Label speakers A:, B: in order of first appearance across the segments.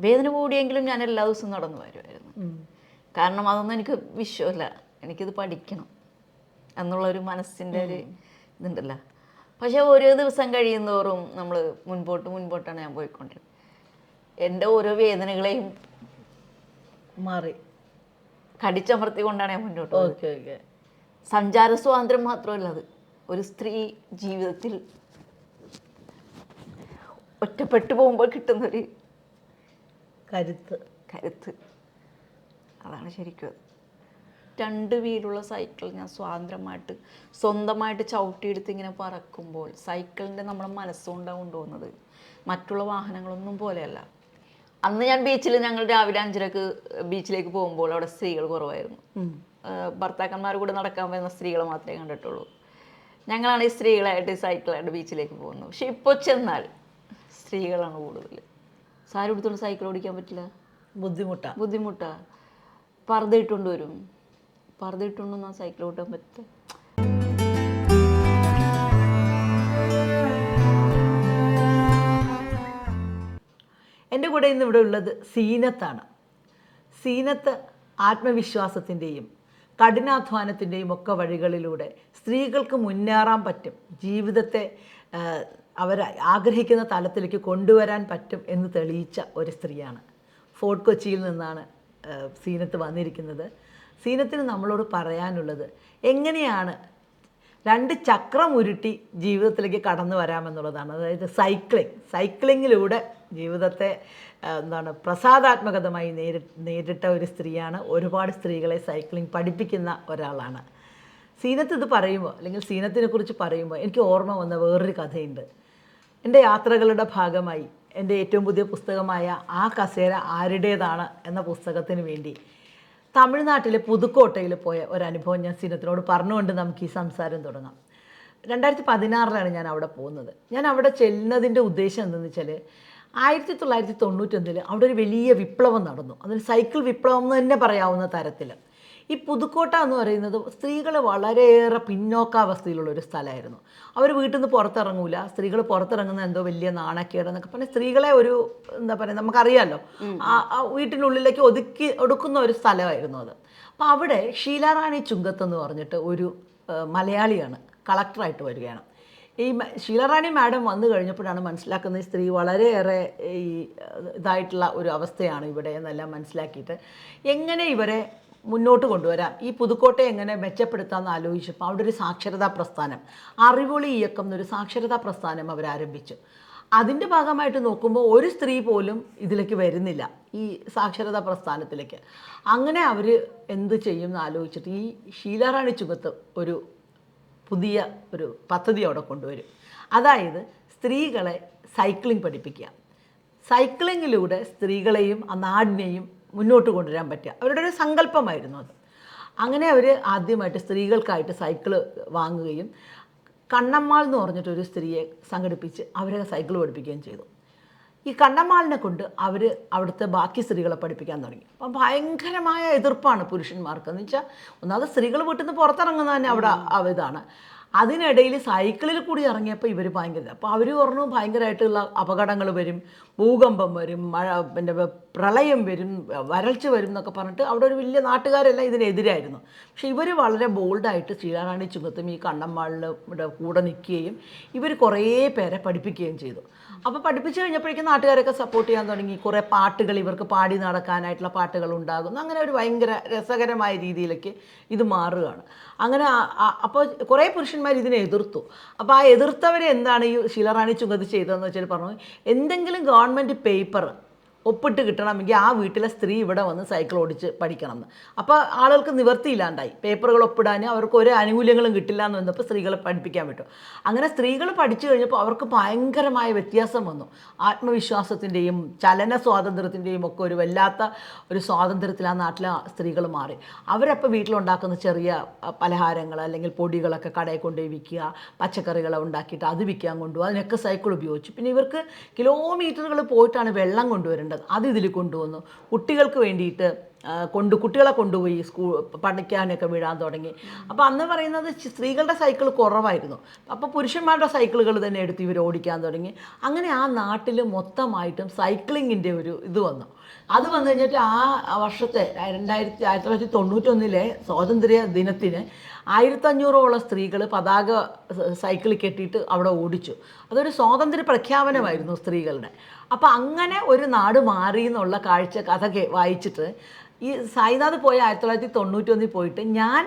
A: വേദന കൂടിയെങ്കിലും ഞാൻ എല്ലാ ദിവസവും നടന്നു വരുമായിരുന്നു. കാരണം അതൊന്നും എനിക്ക് വിശ്വമല്ല, എനിക്കിത് പഠിക്കണം എന്നുള്ളൊരു മനസ്സിൻ്റെ ഒരു ഇതുണ്ടല്ലോ. പക്ഷേ ഓരോ ദിവസം കഴിയുന്തോറും നമ്മൾ മുൻപോട്ടാണ് ഞാൻ പോയിക്കൊണ്ടിരുന്നത്. എൻ്റെ ഓരോ വേദനകളെയും
B: മാറി
A: കടിച്ചമർത്തിക്കൊണ്ടാണ് ഞാൻ മുന്നോട്ട് പോകുന്നത്. സഞ്ചാര സ്വാതന്ത്ര്യം മാത്രമല്ല, അത് ഒരു സ്ത്രീ ജീവിതത്തിൽ ഒറ്റപ്പെട്ടു പോകുമ്പോൾ കിട്ടുന്നൊരു കരുത്ത് അതാണ് ശരിക്കും. 2 വീലുള്ള സൈക്കിൾ ഞാൻ സ്വതന്ത്രമായിട്ട് സ്വന്തമായിട്ട് ചവിട്ടിയെടുത്ത് ഇങ്ങനെ പറക്കുമ്പോൾ സൈക്കിളിൻ്റെ നമ്മുടെ മനസ്സുകൊണ്ടാണ് കൊണ്ടുപോകുന്നത്, മറ്റുള്ള വാഹനങ്ങളൊന്നും പോലെയല്ല. അന്ന് ഞാൻ ഞങ്ങൾ രാവിലെ 5:30 ബീച്ചിലേക്ക് പോകുമ്പോൾ അവിടെ സ്ത്രീകൾ കുറവായിരുന്നു. ഭർത്താക്കന്മാർ കൂടെ നടക്കാൻ വരുന്ന സ്ത്രീകളെ മാത്രമേ കണ്ടിട്ടുള്ളൂ. ഞങ്ങളാണ് ഈ സ്ത്രീകളായിട്ട് സൈക്കിളായിട്ട് ബീച്ചിലേക്ക് പോകുന്നത്. പക്ഷെ ഇപ്പോൾ ചെന്നാൽ സ്ത്രീകളാണ് കൂടുതൽ. സാരി എടുത്തുകൊണ്ട് സൈക്കിൾ ഓടിക്കാൻ പറ്റില്ല, ബുദ്ധിമുട്ടാണ്. പർദ്ദ ഇട്ടുകൊണ്ട് വരും, പർദ്ദ ഇട്ടുകൊണ്ടൊന്നും സൈക്കിൾ ഓട്ടാൻ പറ്റില്ല.
B: എൻ്റെ കൂടെ ഇന്ന് ഇവിടെ ഉള്ളത് സീനത്താണ്. സീനത്ത് ആത്മവിശ്വാസത്തിൻ്റെയും കഠിനാധ്വാനത്തിൻ്റെയും ഒക്കെ വഴികളിലൂടെ സ്ത്രീകൾക്ക് മുന്നേറാൻ പറ്റും, ജീവിതത്തെ അവർ ആഗ്രഹിക്കുന്ന തലത്തിലേക്ക് കൊണ്ടുവരാൻ പറ്റും എന്ന് തെളിയിച്ച ഒരു സ്ത്രീയാണ്. ഫോർട്ട് കൊച്ചിയിൽ നിന്നാണ് സീനത്ത് വന്നിരിക്കുന്നത്. സീനത്തിന് നമ്മളോട് പറയാനുള്ളത് എങ്ങനെയാണ് 2 ചക്രം ഉരുട്ടി ജീവിതത്തിലേക്ക് കടന്നു വരാമെന്നുള്ളതാണ്. അതായത് സൈക്ലിങ്ങിലൂടെ ജീവിതത്തെ പ്രസാദാത്മകതമായി നേരിട്ട ഒരു സ്ത്രീയാണ്. ഒരുപാട് സ്ത്രീകളെ സൈക്ലിംഗ് പഠിപ്പിക്കുന്ന ഒരാളാണ്. സീനത്ത് ഇത് പറയുമ്പോൾ, അല്ലെങ്കിൽ സീനത്തിനെ കുറിച്ച് പറയുമ്പോൾ എനിക്ക് ഓർമ്മ വന്ന വേറൊരു കഥയുണ്ട്. എൻ്റെ യാത്രകളുടെ ഭാഗമായി എൻ്റെ ഏറ്റവും പുതിയ പുസ്തകമായ ആ കസേര ആരുടേതാണ് എന്ന പുസ്തകത്തിന് വേണ്ടി തമിഴ്നാട്ടിലെ പുതുക്കോട്ടയിൽ പോയ ഒരനുഭവം ഞാൻ സീനത്തിനോട് പറഞ്ഞുകൊണ്ട് നമുക്ക് ഈ സംസാരം തുടങ്ങാം. 2016 ഞാൻ അവിടെ പോകുന്നത്. ഞാൻ അവിടെ ചെല്ലുന്നതിൻ്റെ ഉദ്ദേശം എന്തെന്ന് വെച്ചാൽ 1991 അവിടെ ഒരു വലിയ വിപ്ലവം നടന്നു. അതൊരു സൈക്കിൾ വിപ്ലവം എന്ന് തന്നെ പറയാവുന്ന തരത്തിൽ. ഈ പുതുക്കോട്ട എന്ന് പറയുന്നത് സ്ത്രീകൾ വളരെയേറെ പിന്നോക്കാവസ്ഥയിലുള്ളൊരു സ്ഥലമായിരുന്നു. അവർ വീട്ടിൽ നിന്ന് പുറത്തിറങ്ങൂല, സ്ത്രീകൾ പുറത്തിറങ്ങുന്ന എന്തോ വലിയ നാണക്കേടെന്നൊക്കെ പറഞ്ഞാൽ സ്ത്രീകളെ ഒരു എന്താ പറയുക, നമുക്കറിയാമല്ലോ, വീട്ടിനുള്ളിലേക്ക് ഒതുക്കുന്ന ഒരു സ്ഥലമായിരുന്നു അത്. അപ്പോൾ അവിടെ ഷീലാറാണി ചുങ്കത്ത് എന്ന് പറഞ്ഞിട്ട് ഒരു മലയാളിയാണ് കളക്ടറായിട്ട് വരികയാണ്. ഈ ഷീലാറാണി മാഡം വന്നു കഴിഞ്ഞപ്പോഴാണ് മനസ്സിലാക്കുന്നത് സ്ത്രീ വളരെയേറെ ഇതായിട്ടുള്ള ഒരു അവസ്ഥയാണ് ഇവിടെ എന്നെല്ലാം മനസ്സിലാക്കിയിട്ട് എങ്ങനെ ഇവരെ മുന്നോട്ട് കൊണ്ടുവരാം, ഈ പുതുക്കോട്ടയെ എങ്ങനെ മെച്ചപ്പെടുത്താമെന്ന് ആലോചിച്ചപ്പോൾ അവിടെ ഒരു സാക്ഷരതാ പ്രസ്ഥാനം, അറിവൊളി ഇയക്കം എന്നൊരു സാക്ഷരതാ പ്രസ്ഥാനം അവരാരംഭിച്ചു. അതിൻ്റെ ഭാഗമായിട്ട് നോക്കുമ്പോൾ ഒരു സ്ത്രീ പോലും ഇതിലേക്ക് വരുന്നില്ല, ഈ സാക്ഷരതാ പ്രസ്ഥാനത്തിലേക്ക്. അങ്ങനെ അവർ എന്ത് ചെയ്യും എന്ന് ആലോചിച്ചിട്ട് ഈ ഷീലാറാണി ചുങ്കത്ത് ഒരു പുതിയ ഒരു പദ്ധതി അവിടെ കൊണ്ടുവരും. അതായത് സ്ത്രീകളെ സൈക്ലിംഗ് പഠിപ്പിക്കുക. സൈക്ലിങ്ങിലൂടെ സ്ത്രീകളെയും ആ നാടിനെയും മുന്നോട്ട് കൊണ്ടുവരാൻ പറ്റുക, അവരുടെ ഒരു സങ്കല്പമായിരുന്നു അത്. അങ്ങനെ അവർ ആദ്യമായിട്ട് സ്ത്രീകൾക്കായിട്ട് സൈക്കിള് വാങ്ങുകയും കണ്ണമ്മാൾ എന്ന് പറഞ്ഞിട്ടൊരു സ്ത്രീയെ സംഘടിപ്പിച്ച് അവരെ സൈക്കിൾ പഠിപ്പിക്കുകയും ചെയ്തു. ഈ കണ്ണമ്മാളിനെ കൊണ്ട് അവർ അവിടുത്തെ ബാക്കി സ്ത്രീകളെ പഠിപ്പിക്കാൻ തുടങ്ങി. അപ്പം ഭയങ്കരമായ എതിർപ്പാണ് പുരുഷന്മാർക്ക്. എന്ന് വെച്ചാൽ ഒന്നാമത് സ്ത്രീകൾ വീട്ടിൽ നിന്ന് പുറത്തിറങ്ങുന്നത് തന്നെ അവിടെ ഇതാണ്. അതിനിടയിൽ സൈക്കിളിൽ കൂടി ഇറങ്ങിയപ്പോൾ ഇവർ ഭയങ്കര, അപ്പോൾ അവർ പറഞ്ഞു ഭയങ്കരമായിട്ടുള്ള അപകടങ്ങൾ വരും, ഭൂകമ്പം വരും, പ്രളയം വരും, വരൾച്ച വരും എന്നൊക്കെ പറഞ്ഞിട്ട് അവിടെ ഒരു വലിയ നാട്ടുകാരെല്ലാം ഇതിനെതിരായിരുന്നു. പക്ഷേ ഇവർ വളരെ ബോൾഡായിട്ട് ഷീലാറാണി ചുങ്കത്തും ഈ കണ്ണമ്മാളിൻ്റെ കൂടെ നിൽക്കുകയും ഇവർ കുറേ പേരെ പഠിപ്പിക്കുകയും ചെയ്തു. അപ്പോൾ പഠിപ്പിച്ചു കഴിഞ്ഞപ്പോഴേക്കും നാട്ടുകാരൊക്കെ സപ്പോർട്ട് ചെയ്യാൻ തുടങ്ങി. കുറേ പാട്ടുകൾ ഇവർക്ക് പാടി നടക്കാനായിട്ടുള്ള പാട്ടുകൾ ഉണ്ടാകുന്നു. അങ്ങനെ ഒരു ഭയങ്കര രസകരമായ രീതിയിലേക്ക് ഇത് മാറുകയാണ്. അങ്ങനെ അപ്പോൾ കുറേ പുരുഷന്മാർ ഇതിനെ എതിർത്തു. അപ്പോൾ ആ എതിർത്തവരെ എന്താണ് ഈ ഷീലാറാണി ചുങ്കത്ത് ചെയ്തതെന്ന് വെച്ചാൽ പറഞ്ഞു, എന്തെങ്കിലും ഗവൺമെൻറ് പേപ്പർ ഒപ്പിട്ട് കിട്ടണമെങ്കിൽ ആ വീട്ടിലെ സ്ത്രീ ഇവിടെ വന്ന് സൈക്കിൾ ഓടിച്ച് പഠിക്കണം എന്ന്. അപ്പോൾ ആളുകൾക്ക് നിവർത്തിയില്ലാണ്ടായി, പേപ്പറുകൾ ഒപ്പിടാനും അവർക്ക് ഒരു ആനുകൂല്യങ്ങളും കിട്ടില്ല എന്ന് വന്നപ്പോൾ സ്ത്രീകളെ പഠിപ്പിക്കാൻ പറ്റും. അങ്ങനെ സ്ത്രീകൾ പഠിച്ചു കഴിഞ്ഞപ്പോൾ അവർക്ക് ഭയങ്കരമായ വ്യത്യാസം വന്നു. ആത്മവിശ്വാസത്തിൻ്റെയും ചലന സ്വാതന്ത്ര്യത്തിൻ്റെയും ഒക്കെ ഒരു വല്ലാത്ത ഒരു സ്വാതന്ത്ര്യത്തിൽ ആ നാട്ടിലെ സ്ത്രീകൾ മാറി. അവരപ്പോൾ വീട്ടിലുണ്ടാക്കുന്ന ചെറിയ പലഹാരങ്ങൾ അല്ലെങ്കിൽ പൊടികളൊക്കെ കടയിൽ കൊണ്ടുപോയി വിൽക്കുക, പച്ചക്കറികളെ ഉണ്ടാക്കിയിട്ട് അത് വിൽക്കാൻ കൊണ്ടുപോകുക, അതിനൊക്കെ സൈക്കിൾ ഉപയോഗിച്ചു. പിന്നെ ഇവർക്ക് കിലോമീറ്ററുകൾ പോയിട്ടാണ് വെള്ളം കൊണ്ടുവരേണ്ടത്. അത് ഇതിൽ കൊണ്ടുവന്നു. കുട്ടികൾക്ക് വേണ്ടിയിട്ട് കുട്ടികളെ കൊണ്ടുപോയി പഠിക്കാനൊക്കെ വിടാൻ തുടങ്ങി. അപ്പോൾ അന്ന് പറയുന്നത് സ്ത്രീകളുടെ സൈക്കിൾ കുറവായിരുന്നു. അപ്പോൾ പുരുഷന്മാരുടെ സൈക്കിളുകൾ തന്നെ എടുത്ത് ഇവർ ഓടിക്കാൻ തുടങ്ങി. അങ്ങനെ ആ നാട്ടിൽ മൊത്തമായിട്ടും സൈക്ലിങ്ങിൻ്റെ ഒരു ഇത് വന്നു. അത് വന്നു കഴിഞ്ഞിട്ട് ആ വർഷത്തെ 1991 സ്വാതന്ത്ര്യ ദിനത്തിന് 1500ഓളം സ്ത്രീകൾ പതാക സൈക്കിളിൽ കെട്ടിയിട്ട് അവിടെ ഓടിച്ചു. അതൊരു സ്വാതന്ത്ര്യ പ്രഖ്യാപനമായിരുന്നു സ്ത്രീകളുടെ. അപ്പോൾ അങ്ങനെ ഒരു നാട് മാറി എന്നുള്ള കഥ വായിച്ചിട്ട് ഈ സായിനാഥ് പോയ 1991 പോയിട്ട് ഞാൻ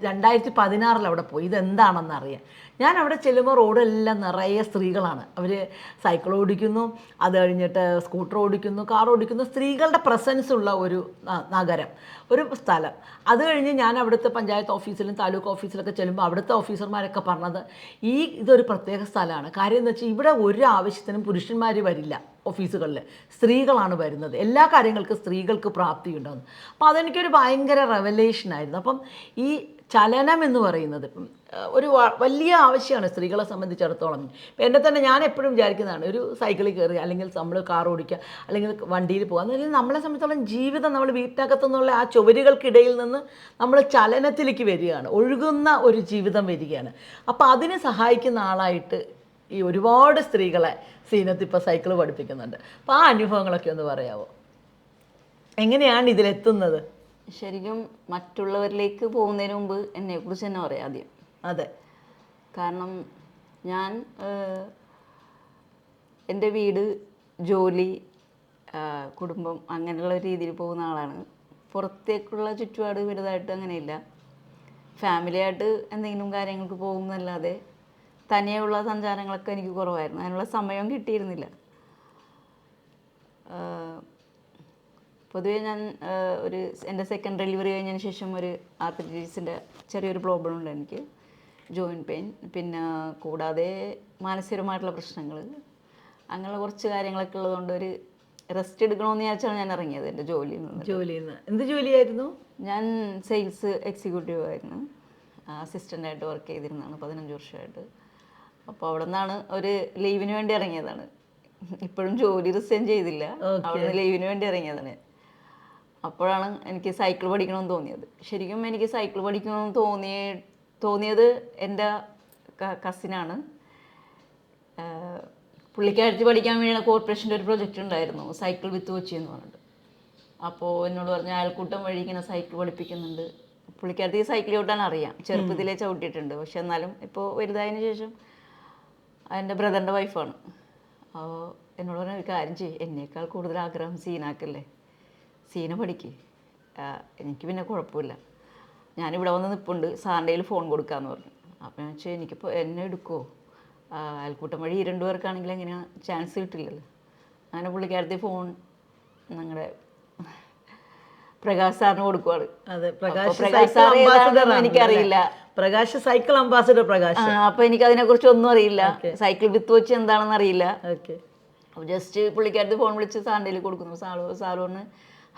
B: 2016 അവിടെ പോയി ഇതെന്താണെന്ന് അറിയാൻ. ഞാൻ അവിടെ ചെല്ലുമ്പോൾ റോഡെല്ലാം നിറയെ സ്ത്രീകളാണ്. അവർ സൈക്കിൾ ഓടിക്കുന്നു, അത് കഴിഞ്ഞിട്ട് സ്കൂട്ടർ ഓടിക്കുന്നു, കാർ ഓടിക്കുന്നു. സ്ത്രീകളുടെ പ്രസൻസ് ഉള്ള ഒരു നഗരം, ഒരു സ്ഥലം. അത് കഴിഞ്ഞ് ഞാൻ അവിടുത്തെ പഞ്ചായത്ത് ഓഫീസിലും താലൂക്ക് ഓഫീസിലൊക്കെ ചെല്ലുമ്പോൾ അവിടുത്തെ ഓഫീസർമാരൊക്കെ പറഞ്ഞത് ഇതൊരു പ്രത്യേക സ്ഥലമാണ്. കാര്യം എന്ന് വെച്ചാൽ ഇവിടെ ഒരു ആവശ്യത്തിനും പുരുഷന്മാർ വരില്ല ഓഫീസുകളിൽ, സ്ത്രീകളാണ് വരുന്നത്. എല്ലാ കാര്യങ്ങൾക്കും സ്ത്രീകൾക്ക് പ്രാപ്തിയുണ്ടാകുന്നു. അപ്പോൾ അതെനിക്കൊരു ഭയങ്കര റെവലേഷനായിരുന്നു. അപ്പം ഈ ചലനം എന്ന് പറയുന്നത് ഒരു വലിയ ആവശ്യമാണ് സ്ത്രീകളെ സംബന്ധിച്ചിടത്തോളം. ഇപ്പം എൻ്റെ തന്നെ ഞാൻ എപ്പോഴും വിചാരിക്കുന്നതാണ്, ഒരു സൈക്കിളിൽ കയറി അല്ലെങ്കിൽ നമ്മൾ കാർ ഓടിക്കുക അല്ലെങ്കിൽ വണ്ടിയിൽ പോകുക അല്ലെങ്കിൽ നമ്മളെ സംബന്ധിച്ചിടത്തോളം ജീവിതം നമ്മൾ വീട്ടിനകത്തു നിന്നുള്ള ആ ചുവരുകൾക്കിടയിൽ നിന്ന് നമ്മൾ ചലനത്തിലേക്ക് വരികയാണ്, ഒഴുകുന്ന ഒരു ജീവിതം വരികയാണ്. അപ്പോൾ അതിന് സഹായിക്കുന്ന ആളായിട്ട് ഈ ഒരുപാട് സ്ത്രീകളെ സീനത്ത് ഇപ്പോൾ സൈക്കിൾ പഠിപ്പിക്കുന്നുണ്ട്. അപ്പോൾ ആ അനുഭവങ്ങളൊക്കെ ഒന്ന് പറയാമോ? എങ്ങനെയാണ് ഇതിലെത്തുന്നത്?
A: ശരിക്കും മറ്റുള്ളവരിലേക്ക് പോകുന്നതിന് മുമ്പ് എന്നെക്കുറിച്ച് തന്നെ പറയാം ആദ്യം.
B: അതെ,
A: കാരണം ഞാൻ എൻ്റെ വീട്, ജോലി, കുടുംബം അങ്ങനെയുള്ള രീതിയിൽ പോകുന്ന ആളാണ്. പുറത്തേക്കുള്ള ചുറ്റുപാട് വലുതായിട്ട് അങ്ങനെയില്ല. ഫാമിലിയായിട്ട് എന്തെങ്കിലും കാര്യങ്ങൾക്ക് പോകുന്നല്ലാതെ തനിയുള്ള സഞ്ചാരങ്ങളൊക്കെ എനിക്ക് കുറവായിരുന്നു. അതിനുള്ള സമയം കിട്ടിയിരുന്നില്ല. പൊതുവേ ഞാൻ എൻ്റെ സെക്കൻഡ് ഡെലിവറി കഴിഞ്ഞതിന് ശേഷം ഒരു ആർത്തൈറ്റിസിൻ്റെ ചെറിയൊരു പ്രോബ്ലം ഉണ്ട് എനിക്ക്, ജോയിൻറ്റ് പെയിൻ. പിന്നെ കൂടാതെ മാനസികമായിട്ടുള്ള പ്രശ്നങ്ങൾ, അങ്ങനെയുള്ള കുറച്ച് കാര്യങ്ങളൊക്കെ ഉള്ളതുകൊണ്ട് ഒരു റെസ്റ്റ് എടുക്കണമെന്ന് വിചാരിച്ചാണ് ഞാൻ ഇറങ്ങിയത് എൻ്റെ ജോലിയിൽ നിന്ന്.
B: എന്ത് ജോലിയായിരുന്നു?
A: ഞാൻ സെയിൽസ് എക്സിക്യൂട്ടീവ് ആയിരുന്നു, അസിസ്റ്റൻ്റായിട്ട് വർക്ക് ചെയ്തിരുന്നതാണ് 15 വർഷമായിട്ട്. അപ്പോൾ അവിടെ നിന്നാണ് ഒരു ലീവിന് വേണ്ടി ഇറങ്ങിയതാണ്. ഇപ്പോഴും ജോലി റിസൈൻ ചെയ്തില്ല, അവിടെ നിന്ന് ലീവിന് വേണ്ടി ഇറങ്ങിയതാണ്. അപ്പോഴാണ് എനിക്ക് സൈക്കിൾ പഠിക്കണമെന്ന് തോന്നിയത്. ശരിക്കും എനിക്ക് സൈക്കിൾ പഠിക്കണമെന്ന് തോന്നിയത് എൻ്റെ കസിനാണ്. പുള്ളിക്കാഴ്ച പഠിക്കാൻ വേണ്ടിയാണ് കോർപ്പറേഷൻ്റെ ഒരു പ്രൊജക്റ്റ് ഉണ്ടായിരുന്നു, സൈക്കിൾ വിത്ത് കൊച്ചി എന്ന് പറഞ്ഞിട്ട്. അപ്പോൾ എന്നോട് പറഞ്ഞ അയൽക്കൂട്ടം വഴി ഇങ്ങനെ സൈക്കിൾ പഠിപ്പിക്കുന്നുണ്ട്. പുള്ളിക്കാരത്തി സൈക്കിൾ ചവിട്ടാൻ അറിയാം, ചെറുപ്പത്തിലേ ചവിട്ടിയിട്ടുണ്ട്. പക്ഷെ എന്നാലും ഇപ്പോൾ വലുതായതിനു ശേഷം എൻ്റെ ബ്രദറിൻ്റെ വൈഫാണ്. അപ്പോൾ എന്നോട് പറഞ്ഞ ഒരു കാര്യം ചെയ്യും, എന്നേക്കാൾ കൂടുതൽ ആഗ്രഹം സീനാക്കല്ലേ, സീന പഠിക്ക്, എനിക്ക് പിന്നെ കുഴപ്പമില്ല, ഞാനിവിടെ വന്ന് നിൽപ്പുണ്ട്, സാറിൻ്റെ കയ്യിൽ ഫോൺ കൊടുക്കാമെന്ന് പറഞ്ഞു. അപ്പോൾ ഞാൻ വെച്ചാൽ എനിക്കിപ്പോൾ എന്നെ എടുക്കുമോ, അയൽക്കൂട്ടം വഴി 2 പേർക്കാണെങ്കിൽ എങ്ങനെയാണ് ചാൻസ് കിട്ടില്ലല്ലോ. അങ്ങനെ പുള്ളിക്കാരത്തി ഫോൺ ഞങ്ങളുടെ പ്രകാശ് സാറിന് കൊടുക്കുവാണ്. പ്രകാശ് സാർ ഏതാണെന്ന് എനിക്കറിയില്ല.
B: Prakash cycle ambassador Prakash.
A: അപ്പോൾ എനിക്ക് അതിനെക്കുറിച്ച് ഒന്നും അറിയില്ല, സൈക്കിൾ വിത്ത് വെച്ച് എന്താണെന്ന് അറിയില്ല. അപ്പോൾ ജസ്റ്റ് പുള്ളിക്കാരത്തി ഫോൺ വിളിച്ച് സാറിൻ്റെ കയ്യിൽ കൊടുക്കുന്നു. സാറ് പറഞ്ഞ്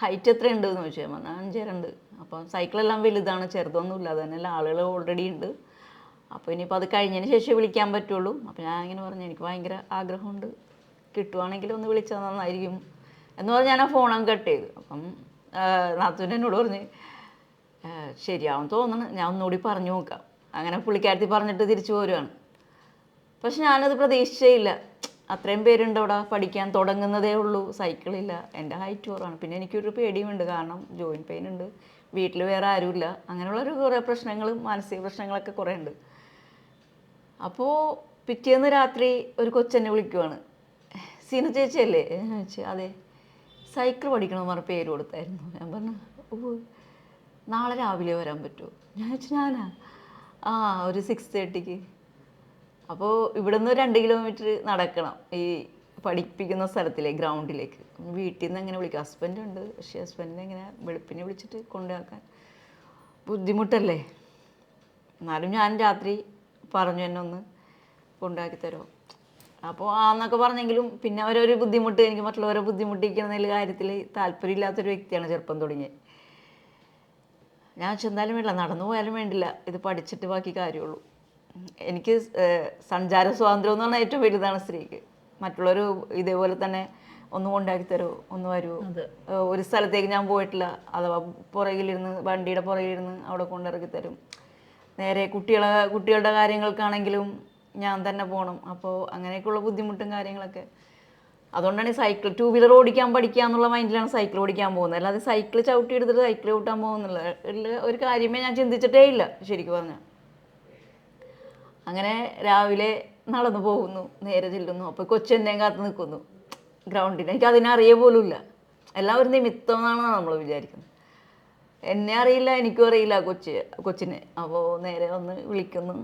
A: ഹൈറ്റ് എത്ര ഉണ്ട് എന്ന് ചോദിച്ചാൽ പറഞ്ഞാൽ 5'2". അപ്പോൾ സൈക്കിളെല്ലാം വലുതാണ്, ചെറുതൊന്നുമില്ല, അത് തന്നെ ആളുകൾ ഓൾറെഡി ഉണ്ട്. അപ്പോൾ ഇനിയിപ്പോൾ അത് കഴിഞ്ഞതിന് ശേഷം വിളിക്കാൻ പറ്റുള്ളൂ. അപ്പോൾ ഞാൻ ഇങ്ങനെ പറഞ്ഞു, എനിക്ക് ഭയങ്കര ആഗ്രഹമുണ്ട്, കിട്ടുവാണെങ്കിൽ ഒന്ന് വിളിച്ചാൽ നന്നായിരിക്കും എന്ന് പറഞ്ഞ് ഞാൻ ആ ഫോൺ കട്ട് ചെയ്തു. അപ്പം നാത്തൂൻ്റെ എന്നോട് പറഞ്ഞ് ശരിയാവും തോന്നണം, ഞാൻ ഒന്നുകൂടി പറഞ്ഞു നോക്കാം. അങ്ങനെ പുള്ളിക്കാരത്തി പറഞ്ഞിട്ട് തിരിച്ചു പോരുവാണ്. പക്ഷെ ഞാനത് പ്രതീക്ഷിച്ചേയില്ല, അത്രയും പേരുണ്ട് അവിടെ, പഠിക്കാൻ തുടങ്ങുന്നതേ ഉള്ളൂ, സൈക്കിളില്ല, എൻ്റെ ഹൈറ്റ് കുറവാണ്. പിന്നെ എനിക്കൊരു പേടിയുമുണ്ട്, കാരണം ജോയിൻറ്റ് പെയിൻ ഉണ്ട്, വീട്ടിൽ വേറെ ആരുമില്ല, അങ്ങനെയുള്ളൊരു കുറേ പ്രശ്നങ്ങളും മാനസിക പ്രശ്നങ്ങളൊക്കെ കുറേ ഉണ്ട്. അപ്പോൾ പിറ്റേന്ന് രാത്രി ഒരു കൊച്ചെന്നെ വിളിക്കുവാണ്, സീന ചേച്ചിയല്ലേ? ചോദിച്ചു അതെ, സൈക്കിൾ പഠിക്കണമെന്ന് പറഞ്ഞ പേര് കൊടുത്തായിരുന്നു. ഞാൻ പറഞ്ഞു ഓ, നാളെ രാവിലെ വരാൻ പറ്റുമോ? ഞാൻ വെച്ചു ഞാനാ, ഒരു 6:30. അപ്പോൾ ഇവിടെ നിന്ന് 2 കിലോമീറ്റർ നടക്കണം ഈ പഠിപ്പിക്കുന്ന സ്ഥലത്തിലെ ഗ്രൗണ്ടിലേക്ക്. വീട്ടിൽ നിന്ന് എങ്ങനെ വിളിക്കും, ഹസ്ബൻഡ് ഉണ്ട്, പക്ഷേ ഹസ്ബൻഡിനെ എങ്ങനെ വെളുപ്പിനെ വിളിച്ചിട്ട് കൊണ്ടുവരാൻ ബുദ്ധിമുട്ടല്ലേ. എന്നാലും ഞാൻ രാത്രി പറഞ്ഞു എന്നെ ഒന്ന് കൊണ്ടാക്കി തരുമോ. അപ്പോൾ ആന്നൊക്കെ പറഞ്ഞെങ്കിലും പിന്നെ അവരൊരു ബുദ്ധിമുട്ട്, എനിക്ക് മറ്റുള്ളവരെ ബുദ്ധിമുട്ടിക്കുന്ന കാര്യത്തിൽ താല്പര്യമില്ലാത്തൊരു വ്യക്തിയാണ് ചെറുപ്പം തുടങ്ങിയത്. ഞാൻ ചെന്നാലും വേണ്ടില്ല, നടന്നു പോയാലും വേണ്ടില്ല, ഇത് പഠിച്ചിട്ട് ബാക്കി കാര്യമുള്ളൂ. എനിക്ക് സഞ്ചാര സ്വാതന്ത്ര്യം എന്ന് പറഞ്ഞാൽ ഏറ്റവും വലുതാണ് സ്ത്രീക്ക്. മറ്റുള്ളവർ ഇതേപോലെ തന്നെ ഒന്ന് കൊണ്ടാക്കി തരുമോ, ഒന്ന് വരുമോ.
B: അതെ.
A: ഒരു സ്ഥലത്തേക്ക് ഞാൻ പോയിട്ടില്ല, അഥവാ പുറകിലിരുന്ന് വണ്ടിയുടെ പുറകിലിരുന്ന് അവിടെ കൊണ്ടിറക്കി തരും. നേരെ കുട്ടികളുടെ കാര്യങ്ങൾക്കാണെങ്കിലും ഞാൻ തന്നെ പോകണം. അപ്പോൾ അങ്ങനെയൊക്കെയുള്ള ബുദ്ധിമുട്ടും കാര്യങ്ങളൊക്കെ. അതുകൊണ്ടാണ് ഈ സൈക്കിൾ 2 വീലർ ഓടിക്കാൻ പഠിക്കുക എന്നുള്ള മൈൻഡിലാണ് സൈക്കിൾ ഓടിക്കാൻ പോകുന്നത്. അല്ലാതെ സൈക്കിൾ ചവിട്ടി എടുത്തിട്ട് സൈക്കിൾ ഓട്ടാൻ പോകുന്നില്ല ഒരു കാര്യമേ ഞാൻ ചിന്തിച്ചിട്ടേ ഇല്ല ശരിക്കും പറഞ്ഞാൽ. അങ്ങനെ രാവിലെ നടന്നു പോകുന്നു, നേരെ ചെല്ലുന്നു. അപ്പോൾ കൊച്ചെന്നെയും കാത്ത് നിൽക്കുന്നു ഗ്രൗണ്ടിൽ. എനിക്ക് അതിനറിയ പോലുമില്ല. എല്ലാം ഒരു നിമിത്തം എന്നാണ് നമ്മൾ വിചാരിക്കുന്നത്. എന്നെ അറിയില്ല, എനിക്കും അറിയില്ല കൊച്ചിനെ. അപ്പോൾ നേരെ വന്ന് വിളിക്കുന്നു,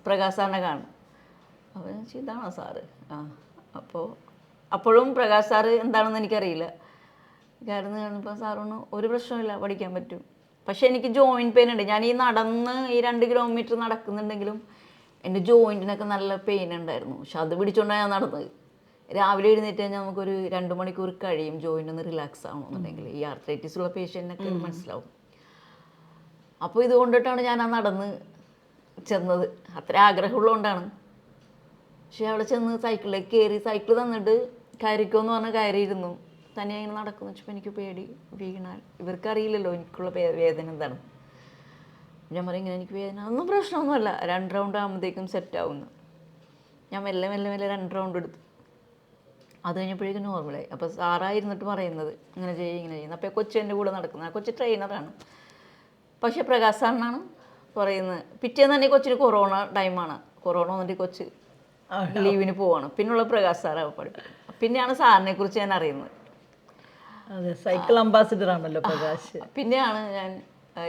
A: പ്രകാശ് സാറിനെ കാണും. അപ്പോൾ ഞാൻ ചോദിച്ചു, ഇതാണോ സാറ്? അപ്പോൾ അപ്പോഴും പ്രകാശ് സാറ് എന്താണെന്ന് എനിക്കറിയില്ല. കാരണം കാണുമ്പോൾ സാറൊന്നും ഒരു പ്രശ്നമില്ല, പഠിക്കാൻ പറ്റും. പക്ഷേ എനിക്ക് ജോയിൻറ്റ് പെയിൻ ഉണ്ട്. ഞാൻ ഈ 2 കിലോമീറ്റർ നടക്കുന്നുണ്ടെങ്കിലും എൻ്റെ ജോയിൻറ്റിനൊക്കെ നല്ല പെയിൻ ഉണ്ടായിരുന്നു. പക്ഷെ അത് പിടിച്ചുകൊണ്ടാണ് ഞാൻ നടന്നത്. രാവിലെ എഴുന്നേറ്റ് കഴിഞ്ഞാൽ നമുക്കൊരു 2 മണിക്കൂർ കഴിയും ജോയിൻ്റ് ഒന്ന് റിലാക്സ് ആവണമെന്നുണ്ടെങ്കിൽ. ഈ ആർത്രൈറ്റിസ് ഉള്ള പേഷ്യൻറ്റിനൊക്കെ മനസ്സിലാവും. അപ്പോൾ ഇതുകൊണ്ടിട്ടാണ് ഞാൻ ആ നടന്ന് ചെന്നത്. അത്ര ആഗ്രഹമുള്ളതുകൊണ്ടാണ്. പക്ഷേ അവിടെ ചെന്ന് സൈക്കിളിലേക്ക് കയറി, സൈക്കിൾ തന്നിട്ട് കയറിക്കോന്ന് പറഞ്ഞ് കയറിയിരുന്നു. തന്നെ ഇങ്ങനെ നടക്കുന്നു വെച്ചപ്പോൾ എനിക്ക് പേടി, വീണാൽ ഇവർക്കറിയില്ലല്ലോ എനിക്കുള്ള വേദന എന്താണ്. ഞാൻ പറയും ഇങ്ങനെ എനിക്ക് വേദന, ഒന്നും പ്രശ്നമൊന്നുമല്ല, 2 റൗണ്ട് ആകുമ്പോഴത്തേക്കും സെറ്റാവുന്നു. ഞാൻ മെല്ലെ 2 റൗണ്ട് എടുത്തു. അത് കഴിഞ്ഞപ്പോഴേക്കും നോർമലായി. അപ്പോൾ സാറായിരുന്നിട്ട് പറയുന്നത് ഇങ്ങനെ ചെയ്യുന്നത്. അപ്പോൾ കൊച്ചു എൻ്റെ കൂടെ നടക്കുന്നത്. ആ കൊച്ചു ട്രെയിനറാണ്. പക്ഷേ പ്രകാശ് സാറിനാണ് പറയുന്നത്. പിറ്റേന്ന് തന്നെ കൊച്ചിന് കൊറോണ ടൈമാണ്. കൊറോണ വന്നിട്ട് കൊച്ച് ലീവിന് പോവാണ്. പിന്നുള്ള പ്രകാശ് സാറാണ് പഠിപ്പിക്കുന്നത്. പിന്നെയാണ് സാറിനെ കുറിച്ച് ഞാൻ അറിയുന്നത്.
B: അതെ, സൈക്കിൾ അംബാസിഡർ ആണല്ലോ പ്രകാശ്.
A: പിന്നെയാണ് ഞാൻ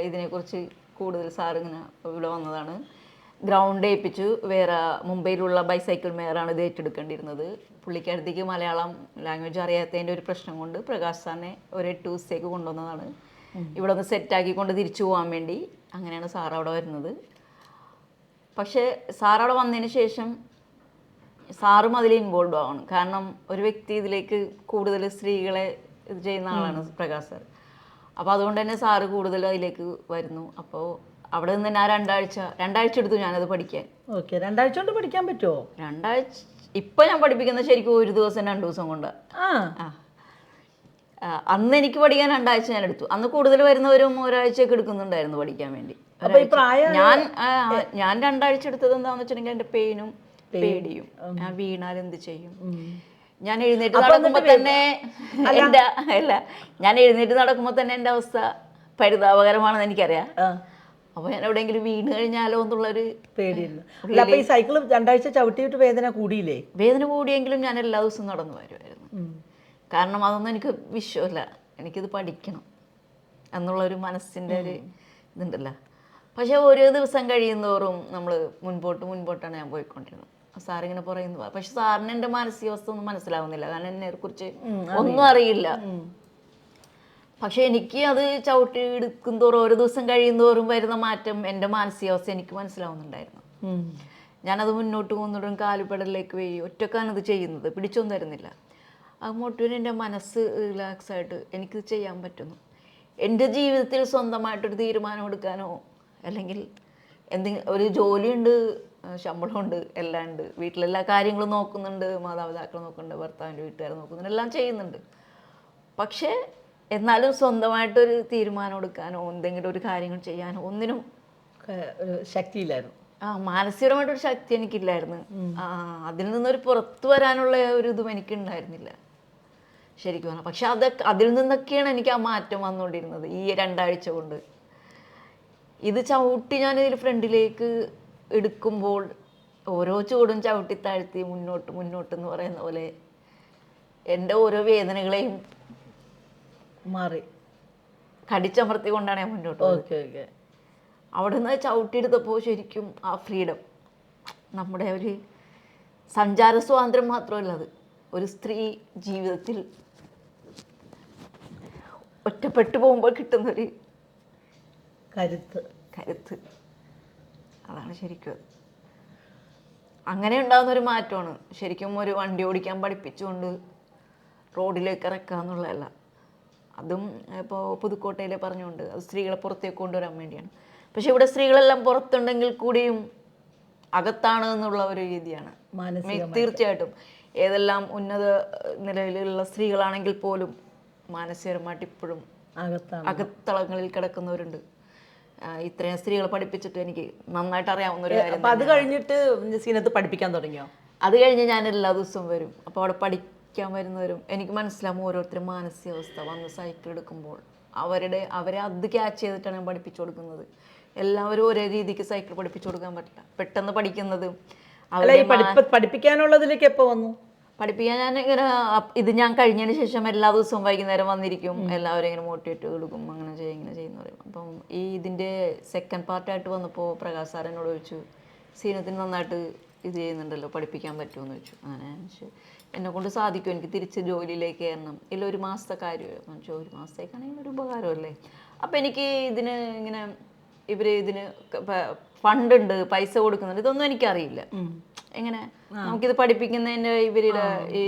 A: ഇതിനെക്കുറിച്ച് കൂടുതൽ സാറിങ്ങനെ ഇവിടെ വന്നതാണ്. ഗ്രൗണ്ട് ഏൽപ്പിച്ചു. വേറെ മുംബൈയിലുള്ള ബൈസൈക്കിൾ മേയറാണ് ഇത് ഏറ്റെടുക്കേണ്ടിയിരുന്നത്. പുള്ളിക്കടുത്തേക്ക് മലയാളം ലാംഗ്വേജ് അറിയാത്തതിൻ്റെ ഒരു പ്രശ്നം കൊണ്ട് പ്രകാശ് സാറിനെ ഒരു 8 ദിവസത്തേക്ക് കൊണ്ടുവന്നതാണ്. ഇവിടെ ഒന്ന് സെറ്റാക്കിക്കൊണ്ട് തിരിച്ചു പോകാൻ വേണ്ടി. അങ്ങനെയാണ് സാർ അവിടെ വരുന്നത്. പക്ഷേ സാർ അവിടെ വന്നതിന് ശേഷം സാറും അതിൽ ഇൻവോൾവ് ആവണം. കാരണം ഒരു വ്യക്തി ഇതിലേക്ക് കൂടുതൽ സ്ത്രീകളെ ഇത് ചെയ്യുന്ന ആളാണ് പ്രകാശ് സാർ. അപ്പോൾ അതുകൊണ്ട് തന്നെ സാറ് കൂടുതൽ അതിലേക്ക് വരുന്നു. അപ്പോൾ അവിടെ നിന്ന് തന്നെ ആ 2 ആഴ്ച എടുത്തു ഞാനത് പഠിക്കാൻ.
B: ഓക്കെ, 2 ആഴ്ച കൊണ്ട് പഠിക്കാൻ പറ്റുമോ?
A: 2 ആഴ്ച ഇപ്പം ഞാൻ പഠിപ്പിക്കുന്നത് ശരിക്കും 1 ദിവസം 2 ദിവസം കൊണ്ട്. അന്ന് എനിക്ക് പഠിക്കാൻ 2 ആഴ്ച ഞാൻ എടുത്തു. അന്ന് കൂടുതൽ വരുന്നവരും ഒരാഴ്ചയൊക്കെ എടുക്കുന്നുണ്ടായിരുന്നു പഠിക്കാൻ വേണ്ടി. ഞാൻ 2 ആഴ്ച എടുത്തത് എന്താണെന്ന് വെച്ചിട്ടുണ്ടെങ്കിൽ എൻ്റെ പെയിനും പേടിയും. ഞാൻ വീണാൽ എന്ത് ചെയ്യും, ഞാൻ എഴുന്നേറ്റ് നടക്കുമ്പോൾ തന്നെ ഞാൻ എഴുന്നേറ്റ് നടക്കുമ്പോൾ തന്നെ എൻ്റെ അവസ്ഥ പരിതാപകരമാണെന്ന് എനിക്കറിയാം. അപ്പോൾ ഞാൻ എവിടെയെങ്കിലും വീണ് കഴിഞ്ഞാലോ എന്നുള്ളൊരു
B: പേടിയില്ല. അപ്പോൾ ഈ സൈക്കിൾ 2 ആഴ്ച ചവിട്ടിയിട്ട് വേദന കൂടിയില്ലേ?
A: വേദന കൂടിയെങ്കിലും ഞാൻ എല്ലാ ദിവസവും നടന്നു വരുമായിരുന്നു. കാരണം അതൊന്നും എനിക്ക് വിശ്വമല്ല, എനിക്കിത് പഠിക്കണം എന്നുള്ളൊരു മനസ്സിൻ്റെ ഒരു ഇതുണ്ടല്ലോ. പക്ഷേ ഓരോ ദിവസം കഴിയുന്നതോറും നമ്മൾ മുൻപോട്ടാണ് ഞാൻ പോയിക്കൊണ്ടിരുന്നത്. സാറിങ്ങനെ പറയുന്നു. പക്ഷെ സാറിന് എൻ്റെ മാനസികാവസ്ഥ ഒന്നും മനസ്സിലാവുന്നില്ല. കാരണം എന്നെക്കുറിച്ച് ഒന്നും അറിയില്ല. പക്ഷെ എനിക്ക് അത് ചവിട്ടി എടുക്കും തോറും ഓരോ ദിവസം കഴിയുന്നതോറും വരുന്ന മാറ്റം എൻ്റെ മാനസികാവസ്ഥ എനിക്ക് മനസ്സിലാവുന്നുണ്ടായിരുന്നു. ഞാനത് മുന്നോട്ട് പോകുന്നതോടും കാലുപെടലിലേക്ക് പോയി ഒറ്റക്കാണത് ചെയ്യുന്നത്, പിടിച്ചൊന്നും തരുന്നില്ല. അങ്ങോട്ടും എൻ്റെ മനസ്സ് റിലാക്സായിട്ട് എനിക്കിത് ചെയ്യാൻ പറ്റുന്നു. എൻ്റെ ജീവിതത്തിൽ സ്വന്തമായിട്ടൊരു തീരുമാനം എടുക്കാനോ അല്ലെങ്കിൽ എന്തെങ്കിലും ഒരു ജോലിയുണ്ട്, ശമ്പളമുണ്ട്, എല്ലാം ഉണ്ട്, വീട്ടിലെല്ലാ കാര്യങ്ങളും നോക്കുന്നുണ്ട്, മാതാപിതാക്കൾ നോക്കുന്നുണ്ട്, ഭർത്താവിൻ്റെ വീട്ടുകാർ നോക്കുന്നുണ്ട്, എല്ലാം ചെയ്യുന്നുണ്ട്. പക്ഷേ എന്നാലും സ്വന്തമായിട്ടൊരു തീരുമാനം എടുക്കാനോ എന്തെങ്കിലും ഒരു കാര്യങ്ങൾ ചെയ്യാനോ ഒന്നിനും
B: ശക്തിയില്ലായിരുന്നു.
A: മാനസികമായിട്ടൊരു ശക്തി എനിക്കില്ലായിരുന്നു. അതിൽ നിന്നൊരു പുറത്തു വരാനുള്ള ഒരു ഇതും എനിക്കുണ്ടായിരുന്നില്ല ശരിക്കും പറഞ്ഞാൽ. പക്ഷെ അതിൽ നിന്നൊക്കെയാണ് എനിക്ക് ആ മാറ്റം വന്നുകൊണ്ടിരുന്നത് ഈ 2 ആഴ്ച കൊണ്ട്. ഇത് ചവിട്ടി ഞാനിതിൽ ഫ്രണ്ടിലേക്ക് എടുക്കുമ്പോൾ ഓരോ ചൂടും ചവിട്ടി താഴ്ത്തി മുന്നോട്ടെന്ന് പറയുന്ന പോലെ എൻ്റെ ഓരോ വേദനകളെയും
B: മാറി
A: കടിച്ചമർത്തി കൊണ്ടാണ് ഞാൻ മുന്നോട്ട് പോയത്. അവിടെ നിന്ന് ചവിട്ടിയെടുത്തപ്പോൾ ശരിക്കും ആ ഫ്രീഡം, നമ്മുടെ ഒരു സഞ്ചാര സ്വാതന്ത്ര്യം മാത്രമല്ല, അത് ഒരു സ്ത്രീ ജീവിതത്തിൽ ഒറ്റപ്പെട്ടു പോകുമ്പോൾ കിട്ടുന്നൊരു കരുത്ത് അതാണ് ശരിക്കും. അങ്ങനെ ഉണ്ടാകുന്നൊരു മാറ്റമാണ് ശരിക്കും. ഒരു വണ്ടി ഓടിക്കാൻ പഠിപ്പിച്ചുകൊണ്ട് റോഡിലേക്ക് ഇറക്കുക എന്നുള്ളതല്ല. അതും ഇപ്പോൾ പുതുക്കോട്ടയിലെ പറഞ്ഞുകൊണ്ട് അത് സ്ത്രീകളെ പുറത്തേക്ക് കൊണ്ടുവരാൻ വേണ്ടിയാണ്. പക്ഷെ ഇവിടെ സ്ത്രീകളെല്ലാം പുറത്തുണ്ടെങ്കിൽ കൂടിയും അകത്താണ് എന്നുള്ള ഒരു രീതിയാണ് തീർച്ചയായിട്ടും. ഏതെല്ലാം ഉന്നത നിലയിലുള്ള സ്ത്രീകളാണെങ്കിൽ പോലും മാനസികപരമായിട്ട് ഇപ്പോഴും അകത്തളങ്ങളിൽ കിടക്കുന്നവരുണ്ട്. ഇത്രയും സ്ത്രീകളെ പഠിപ്പിച്ചിട്ട് എനിക്ക് നന്നായിട്ട് അറിയാവുന്ന ഒരു കാര്യം.
B: അപ്പൊ അത് കഴിഞ്ഞിട്ട് സീനത്ത് പഠിപ്പിക്കാൻ തുടങ്ങിയോ?
A: അത് കഴിഞ്ഞ് ഞാൻ എല്ലാ ദിവസവും വരും. അപ്പോൾ അവിടെ പഠിക്കാൻ വരുന്നവരും എനിക്ക് മനസ്സിലാവും ഓരോരുത്തരും മാനസികാവസ്ഥ. വന്ന് സൈക്കിൾ എടുക്കുമ്പോൾ അവരെ അത് ക്യാച്ച് ചെയ്തിട്ടാണ് ഞാൻ പഠിപ്പിച്ചു കൊടുക്കുന്നത്. എല്ലാവരും ഒരേ രീതിക്ക് സൈക്കിൾ പഠിപ്പിച്ചു കൊടുക്കാൻ പറ്റില്ല. പെട്ടെന്ന് പഠിക്കുന്നത്
B: പഠിപ്പിക്കാനുള്ളതിലേക്ക് എപ്പോൾ വന്നു?
A: പഠിപ്പിക്കാൻ ഞാൻ ഇങ്ങനെ ഇത് ഞാൻ കഴിഞ്ഞതിന് ശേഷം എല്ലാ ദിവസവും വൈകുന്നേരം വന്നിരിക്കും, എല്ലാവരും ഇങ്ങനെ മോട്ടിവേറ്റ് കൊടുക്കും, അങ്ങനെ ചെയ്യും ഇങ്ങനെ ചെയ്യുന്ന പറയും. അപ്പം ഇതിൻ്റെ സെക്കൻഡ് പാർട്ടായിട്ട് വന്നപ്പോൾ പ്രകാശ് സാർ എന്നോട് ചോദിച്ചു, സീനത്തിന് നന്നായിട്ട് ഇത് ചെയ്യുന്നുണ്ടല്ലോ, പഠിപ്പിക്കാൻ പറ്റുമെന്ന് ചോദിച്ചു. അങ്ങനെ എന്നെ കൊണ്ട് സാധിക്കും, എനിക്ക് തിരിച്ച് ജോലിയിലേക്ക് കയറണം, ഇല്ല 1 മാസത്തെ കാര്യമാണ്. 1 മാസത്തേക്കാണെങ്കിൽ ഒരു ഉപകാരമല്ലേ. അപ്പം എനിക്ക് ഇതിന് ഇങ്ങനെ ഇതിന് ഫണ്ട് ഉണ്ട്, പൈസ കൊടുക്കുന്നുണ്ട്, ഇതൊന്നും എനിക്കറിയില്ല. എങ്ങനെ നമുക്കിത് പഠിപ്പിക്കുന്നതിൻ്റെ ഇവരുടെ ഈ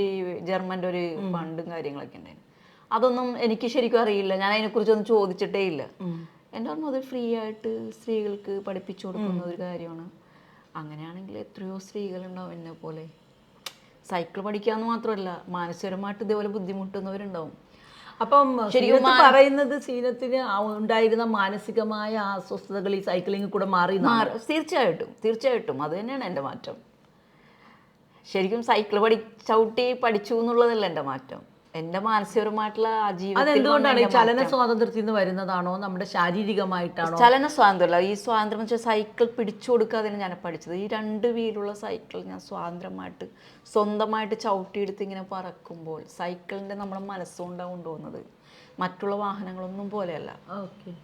A: ജർമ്മൻ്റെ ഒരു ഫണ്ടും കാര്യങ്ങളൊക്കെ ഉണ്ടായിരുന്നു. അതൊന്നും എനിക്ക് ശരിക്കും അറിയില്ല, ഞാൻ അതിനെക്കുറിച്ചൊന്നും ചോദിച്ചിട്ടേ ഇല്ല. എൻ്റെ ഓർമ്മ അത് ഫ്രീ ആയിട്ട് സ്ത്രീകൾക്ക് പഠിപ്പിച്ചു കൊടുക്കുന്ന ഒരു കാര്യമാണ്. അങ്ങനെയാണെങ്കിൽ എത്രയോ സ്ത്രീകളുണ്ടാവും എന്നെ പോലെ. സൈക്കിൾ പഠിക്കാമെന്ന് മാത്രമല്ല, മാനസികപരമായിട്ട് ഇതേപോലെ ബുദ്ധിമുട്ടുന്നവരുണ്ടാവും.
B: അപ്പം ശരിക്കും പറയുന്നത് സീനത്തിന് ഉണ്ടായിരുന്ന മാനസികമായ അസ്വസ്ഥതകൾ ഈ സൈക്ലിംഗ് കൂടെ മാറി?
A: തീർച്ചയായിട്ടും അത് തന്നെയാണ് എൻ്റെ മാറ്റം. ശരിക്കും സൈക്കിൾ ചവിട്ടി പഠിച്ചു എന്നുള്ളതല്ല എൻ്റെ മാറ്റം, എൻ്റെ മാനസികപരമായിട്ടുള്ള
B: അതെന്തുകൊണ്ടാണ്? ഈ ചലന സ്വാതന്ത്ര്യത്തിൽ നിന്ന് വരുന്നതാണോ, നമ്മുടെ ശാരീരികമായിട്ടാണോ?
A: ചലന സ്വാതന്ത്ര്യമല്ല, ഈ സ്വാതന്ത്ര്യം വെച്ചാൽ സൈക്കിൾ പിടിച്ചു കൊടുക്കാതെയാണ് ഞാൻ പഠിച്ചത്. ഈ 2 വീലുള്ള സൈക്കിൾ ഞാൻ സ്വതന്ത്രമായിട്ട് സ്വന്തമായിട്ട് ചവിട്ടിയെടുത്ത് ഇങ്ങനെ പറക്കുമ്പോൾ സൈക്കിളിൻ്റെ നമ്മളെ മനസ്സുകൊണ്ടാണ് കൊണ്ടുപോകുന്നത്. മറ്റുള്ള വാഹനങ്ങളൊന്നും പോലെയല്ല.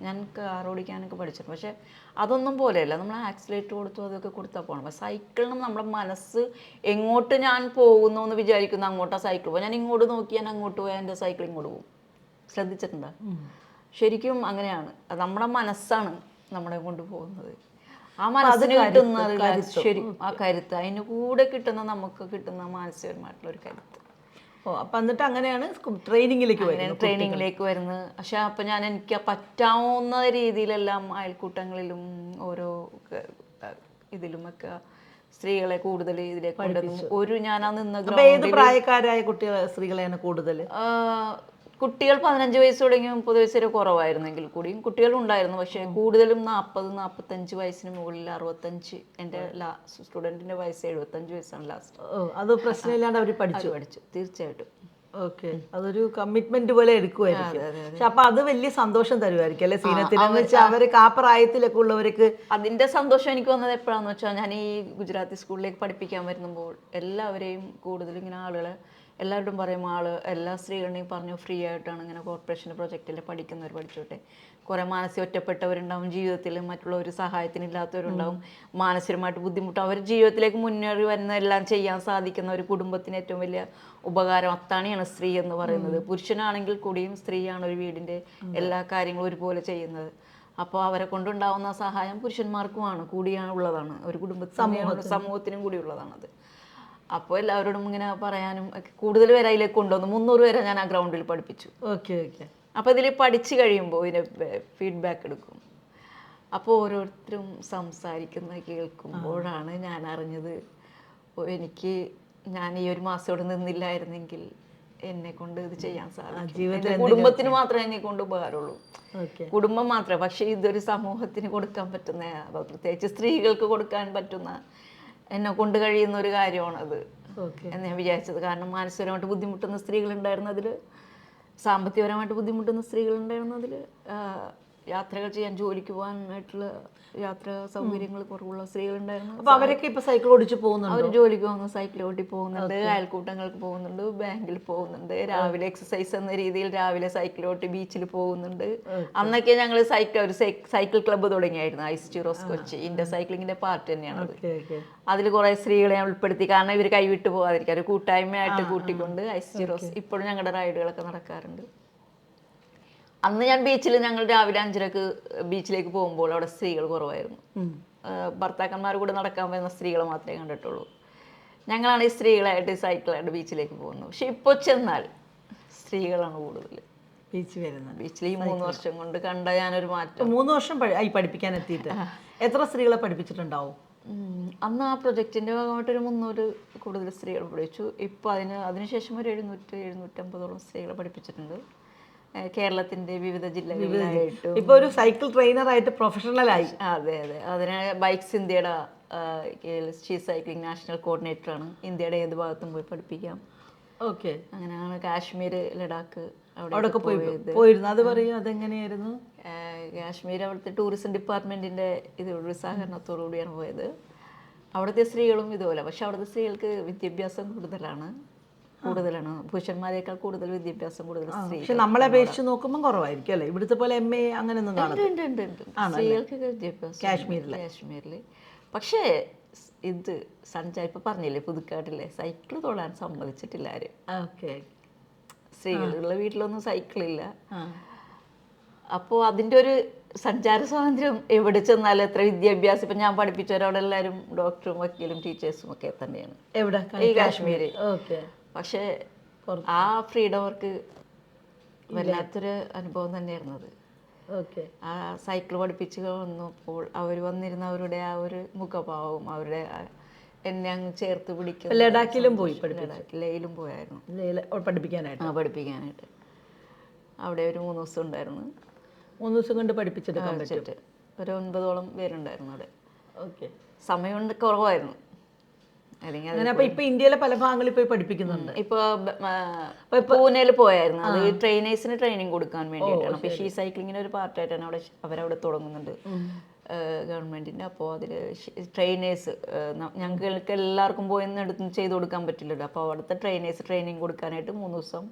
A: ഞാൻ കാർ ഓടിക്കാനൊക്കെ പഠിച്ചിട്ടുണ്ട്, പക്ഷെ അതൊന്നും പോലെയല്ല. നമ്മൾ ആക്സിലേറ്റർ കൊടുത്തു അതൊക്കെ കൊടുത്താൽ പോകണം. പക്ഷേ സൈക്കിളിന് നമ്മുടെ മനസ്സ് എങ്ങോട്ട് ഞാൻ പോകുന്നു എന്ന് വിചാരിക്കുന്നു അങ്ങോട്ടാ സൈക്കിൾ പോകും. ഞാൻ ഇങ്ങോട്ട് നോക്കി ഞാൻ അങ്ങോട്ട് പോയാൽ എൻ്റെ സൈക്കിൾ ഇങ്ങോട്ട് പോകും. ശ്രദ്ധിച്ചിട്ടുണ്ടോ? ശരിക്കും അങ്ങനെയാണ്. അത് നമ്മുടെ മനസ്സാണ് നമ്മളെ കൊണ്ട് പോകുന്നത്. ആ മനസ്സിന് കിട്ടുന്ന ശരി ആ കരുത്ത്, അതിന് കൂടെ കിട്ടുന്ന നമുക്ക് കിട്ടുന്ന മാനസികപരമായിട്ടുള്ള ഒരു കരുത്ത്.
B: അപ്പം എന്നിട്ട് അങ്ങനെയാണ് ട്രെയിനിങ്ങിലേക്ക്
A: വരുന്നത്. പക്ഷെ അപ്പം എനിക്ക് പറ്റാവുന്ന രീതിയിലെല്ലാം അയൽക്കൂട്ടങ്ങളിലും ഓരോ ഇതിലുമൊക്കെ സ്ത്രീകളെ കൂടുതൽ ഇതിലേക്ക് കൊണ്ടുവന്നു. ഞാൻ നിന്ന്
B: ഏത് പ്രായക്കാരായ സ്ത്രീകളെയാണ് കൂടുതൽ?
A: കുട്ടികൾ 15 വയസ്സ് തുടങ്ങി 30 വയസ്സ് വരെ കുറവായിരുന്നെങ്കിൽ കൂടിയും കുട്ടികളുണ്ടായിരുന്നു. പക്ഷേ കൂടുതലും 40-45 വയസ്സിന് മുകളിൽ 65. എൻ്റെ സ്റ്റുഡൻറ്റിൻ്റെ വയസ്സ് 75 വയസ്സാണ് ലാസ്റ്റ്.
B: അത് പ്രശ്നമില്ലാണ്ട് അവർ പഠിച്ചു.
A: തീർച്ചയായിട്ടും.
B: ഓക്കെ, അതൊരു കമ്മിറ്റ്മെന്റ് പോലെ എടുക്കുമായിരിക്കും. പക്ഷെ അപ്പൊ അത് വലിയ സന്തോഷം തരുമായിരിക്കും അല്ലെ സീനത്തിന്? വെച്ചാൽ അവർക്ക് ആ പ്രായത്തിലൊക്കെ ഉള്ളവർക്ക്
A: അതിന്റെ സന്തോഷം എനിക്ക് വന്നത് എപ്പോഴാന്ന് വെച്ചാൽ, ഞാൻ ഈ ഗുജറാത്തി സ്കൂളിലേക്ക് പഠിപ്പിക്കാൻ വരുമ്പോൾ എല്ലാവരെയും കൂടുതൽ ഇങ്ങനെ ആളുകളെ എല്ലാവരോടും പറയും, എല്ലാ സ്ത്രീകളുടെയും പറഞ്ഞു ഫ്രീ ആയിട്ടാണ് ഇങ്ങനെ കോർപ്പറേഷൻ പ്രൊജക്റ്റിൽ പഠിക്കുന്നവർ പഠിച്ചോട്ടെ. കുറേ മാനസിക ഒറ്റപ്പെട്ടവരുണ്ടാവും, ജീവിതത്തിൽ മറ്റുള്ളവർ സഹായത്തിനില്ലാത്തവരുണ്ടാവും, മാനസികമായിട്ട് ബുദ്ധിമുട്ട്, അവർ ജീവിതത്തിലേക്ക് മുന്നേറി വരുന്ന എല്ലാം ചെയ്യാൻ സാധിക്കുന്ന ഒരു കുടുംബത്തിന് ഏറ്റവും വലിയ ഉപകാരം അത്താണിയാണ് സ്ത്രീ എന്ന് പറയുന്നത്. പുരുഷനാണെങ്കിൽ കൂടിയും സ്ത്രീയാണ് ഒരു വീടിൻ്റെ എല്ലാ കാര്യങ്ങളും ഒരുപോലെ ചെയ്യുന്നത്. അപ്പോൾ അവരെ കൊണ്ടുണ്ടാവുന്ന സഹായം പുരുഷന്മാർക്കുമാണ് കൂടിയാണ് ഉള്ളതാണ്, ഒരു കുടുംബത്തിന് സമൂഹത്തിനും കൂടി ഉള്ളതാണത്. അപ്പോൾ എല്ലാവരോടും ഇങ്ങനെ പറയാനും കൂടുതൽ പേരെ അതിലേക്ക് കൊണ്ടുവന്നു. 300 പേരെ ഞാൻ ആ ഗ്രൗണ്ടിൽ പഠിപ്പിച്ചു.
B: Okay okay.
A: അപ്പോൾ ഇതിൽ പഠിച്ചു കഴിയുമ്പോൾ ഇതിൻ്റെ ഫീഡ്ബാക്ക് എടുക്കും. അപ്പോൾ ഓരോരുത്തരും സംസാരിക്കുന്നത് കേൾക്കുമ്പോഴാണ് ഞാൻ അറിഞ്ഞത്, ഞാൻ ഈ 1 മാസം ഇവിടെ നിന്നില്ലായിരുന്നെങ്കിൽ എന്നെ കൊണ്ട് ഇത് ചെയ്യാൻ സാധിക്കും. കുടുംബത്തിന് മാത്രമേ എന്നെ കൊണ്ട് ഉപകാരമുള്ളൂ, കുടുംബം മാത്രമേ. പക്ഷേ ഇതൊരു സമൂഹത്തിന് കൊടുക്കാൻ പറ്റുന്ന, പ്രത്യേകിച്ച് സ്ത്രീകൾക്ക് കൊടുക്കാൻ പറ്റുന്ന, എന്നെ കൊണ്ട് കഴിയുന്ന ഒരു കാര്യമാണത് എന്ന് ഞാൻ വിചാരിച്ചത്. കാരണം മാനസികപരമായിട്ട് ബുദ്ധിമുട്ടുന്ന സ്ത്രീകളുണ്ടായിരുന്നതിൽ, സാമ്പത്തികപരമായിട്ട് ബുദ്ധിമുട്ടുന്ന സ്ത്രീകളുണ്ടായിരുന്നതിൽ, യാത്രകൾ ചെയ്യാൻ ജോലിക്ക് പോകാനായിട്ടുള്ള യാത്രാ സൗകര്യങ്ങൾ കുറവുള്ള സ്ത്രീകളുണ്ടായിരുന്നു.
B: അപ്പോൾ അവരൊക്കെ ഇപ്പോൾ സൈക്കിൾ ഓടിച്ച് പോകുന്നുണ്ട്.
A: അവർ ജോലിക്ക് പോകുന്നു, സൈക്കിൾ ഓടി പോകുന്നുണ്ട്, അയൽക്കൂട്ടങ്ങൾക്ക് പോകുന്നുണ്ട്, ബാങ്കിൽ പോകുന്നുണ്ട്, രാവിലെ എക്സസൈസ് എന്ന രീതിയിൽ രാവിലെ സൈക്കിൾ ഓട്ടി ബീച്ചിൽ പോകുന്നുണ്ട്. അന്നൊക്കെ ഞങ്ങൾ സൈക്കിൾ ക്ലബ്ബ് തുടങ്ങിയായിരുന്നു, ഐസ്റ്റിറോസ് കൊച്ചി. ഇന്ത്യ സൈക്ലിങ്ങിന്റെ പാർട്ട് തന്നെയാണ്. അതിൽ കുറേ സ്ത്രീകളെ ഞാൻ ഉൾപ്പെടുത്തി, കാരണം ഇവർ കൈവിട്ട് പോകാതിരിക്കാൻ ഒരു കൂട്ടായ്മയായിട്ട് കൂട്ടിക്കൊണ്ട് ഐസ്റ്റിറോസ് ഇപ്പോഴും ഞങ്ങളുടെ റൈഡുകളൊക്കെ നടക്കാറുണ്ട്. അന്ന് ഞാൻ ഞങ്ങൾ രാവിലെ 5:30 ബീച്ചിലേക്ക് പോകുമ്പോൾ അവിടെ സ്ത്രീകൾ കുറവായിരുന്നു. ഭർത്താക്കന്മാർ കൂടെ നടക്കാൻ വരുന്ന സ്ത്രീകളെ മാത്രമേ കണ്ടിട്ടുള്ളൂ. ഞങ്ങളാണ് ഈ സ്ത്രീകളായിട്ട് സൈക്കിളായിട്ട് ബീച്ചിലേക്ക് പോകുന്നത്. പക്ഷെ ഇപ്പോൾ ചെന്നാൽ സ്ത്രീകളാണ് കൂടുതൽ ബീച്ചിൽ. ഈ 3 വർഷം കൊണ്ട് കണ്ട ഞാനൊരു മാറ്റം.
B: 3 വർഷം പഠിപ്പിക്കാൻ എത്തിയിട്ട് എത്ര സ്ത്രീകളെ പഠിപ്പിച്ചിട്ടുണ്ടാവും?
A: അന്ന് ആ പ്രൊജക്റ്റിൻ്റെ ഭാഗമായിട്ട് ഒരു 300 കൂടുതൽ സ്ത്രീകൾ പഠിച്ചു. ഇപ്പോൾ അതിനുശേഷം ഒരു 700-750ഓളം സ്ത്രീകളെ പഠിപ്പിച്ചിട്ടുണ്ട്. കേരളത്തിൻ്റെ വിവിധ ജില്ലകളിലായിട്ടും.
B: ഇപ്പോൾ ഒരു സൈക്കിൾ ട്രെയിനറായിട്ട് പ്രൊഫഷണലായി.
A: അതെ അതെ, അതിന് ബൈക്സ് ഇന്ത്യയുടെ ഷീ സൈക്ലിംഗ് നാഷണൽ കോർഡിനേറ്ററാണ്. ഇന്ത്യയുടെ ഏത് ഭാഗത്തും പോയി പഠിപ്പിക്കാം.
B: ഓക്കെ,
A: അങ്ങനെയാണ് കാശ്മീർ, ലഡാക്ക്
B: അവിടെയൊക്കെ പോയിരുന്നു. അത് പറയും, അതെങ്ങനെയായിരുന്നു?
A: കാശ്മീർ അവിടുത്തെ ടൂറിസം ഡിപ്പാർട്ട്മെൻറ്റിൻ്റെ ഇതോടൊരു സഹകരണത്തോടു കൂടിയാണ് പോയത്. അവിടുത്തെ സ്ത്രീകളും ഇതുപോലെ, പക്ഷെ അവിടുത്തെ സ്ത്രീകൾക്ക് വിദ്യാഭ്യാസം കൂടുതലാണ്. പുരുഷന്മാരെക്കാൾ കൂടുതൽ വിദ്യാഭ്യാസം കൂടുതൽ സ്ത്രീ.
B: പക്ഷെ നമ്മളെ അപേക്ഷിച്ച് നോക്കുമ്പോൾ കുറവായിരിക്കും അല്ലേ? ഇവിടുത്തെ പോലെ MA അങ്ങനെയൊന്നും കാണുന്നില്ല.
A: സ്ത്രീകൾക്ക് വിദ്യാഭ്യാസം
B: കാശ്മീരിൽ.
A: പക്ഷേ ഇത് ഇപ്പം പറഞ്ഞില്ലേ, പുതുക്കാട്ടില്ലേ, സൈക്കിൾ തൊടാൻ സമ്മതിച്ചിട്ടില്ല ആരും.
B: ഓക്കെ,
A: സ്ത്രീകളുള്ള വീട്ടിലൊന്നും സൈക്കിളില്ല. അപ്പോൾ അതിൻ്റെ ഒരു സഞ്ചാര സ്വാതന്ത്ര്യം എവിടെ ചെന്നാലും എത്ര വിദ്യാഭ്യാസം, ഇപ്പം ഞാൻ പഠിപ്പിച്ചവരവിടെ ഡോക്ടറും വക്കീലും ടീച്ചേഴ്സും ഒക്കെ തന്നെയാണ്
B: എവിടെ?
A: ഈ കാശ്മീർ.
B: ഓക്കെ,
A: പക്ഷേ ആ ഫ്രീഡം അവർക്ക് വല്ലാത്തൊരു അനുഭവം തന്നെയായിരുന്നു അത്.
B: ഓക്കെ,
A: ആ സൈക്കിൾ പഠിപ്പിച്ച് വന്നപ്പോൾ അവർ വന്നിരുന്ന അവരുടെ ആ ഒരു മുഖഭാവവും അവരുടെ എന്നെ അങ്ങ് ചേർത്ത് പിടിക്കും.
B: ലഡാക്കിലും പോയി,
A: ലേയിലും പോയായിരുന്നു
B: പഠിപ്പിക്കാനായിട്ട്.
A: അവിടെ ഒരു 3 ദിവസം ഉണ്ടായിരുന്നു.
B: 3 ദിവസം കൊണ്ട് പഠിപ്പിച്ചെടുക്കാൻ പറ്റും.
A: ഒരു 9ഓളം പേരുണ്ടായിരുന്നു അവിടെ.
B: ഓക്കെ,
A: സമയം കുറവായിരുന്നു.
B: അപ്പൊ ഇപ്പൊ ഇന്ത്യയിലെ പല ഭാഗങ്ങളിൽ പോയി പഠിപ്പിക്കുന്നുണ്ട്.
A: ഇപ്പൊ പൂനെയിൽ പോയായിരുന്നു. അത് ട്രെയിനേഴ്സിന് ട്രെയിനിങ് കൊടുക്കാൻ വേണ്ടിയിട്ടാണ്. അപ്പൊ ഷീ സൈക്ലിങ്ങിന് ഒരു പാർട്ടായിട്ടാണ് അവരവിടെ തുടങ്ങുന്നുണ്ട് ഗവൺമെന്റിന്റെ. അപ്പോൾ അതിൽ ട്രെയിനേഴ്സ്, ഞങ്ങൾക്ക് എല്ലാവർക്കും പോയി എടുത്ത് ചെയ്ത് കൊടുക്കാൻ പറ്റില്ലല്ലോ. അപ്പോൾ അവിടുത്തെ ട്രെയിനേഴ്സ് ട്രെയിനിങ് കൊടുക്കാനായിട്ട് 3 ദിവസം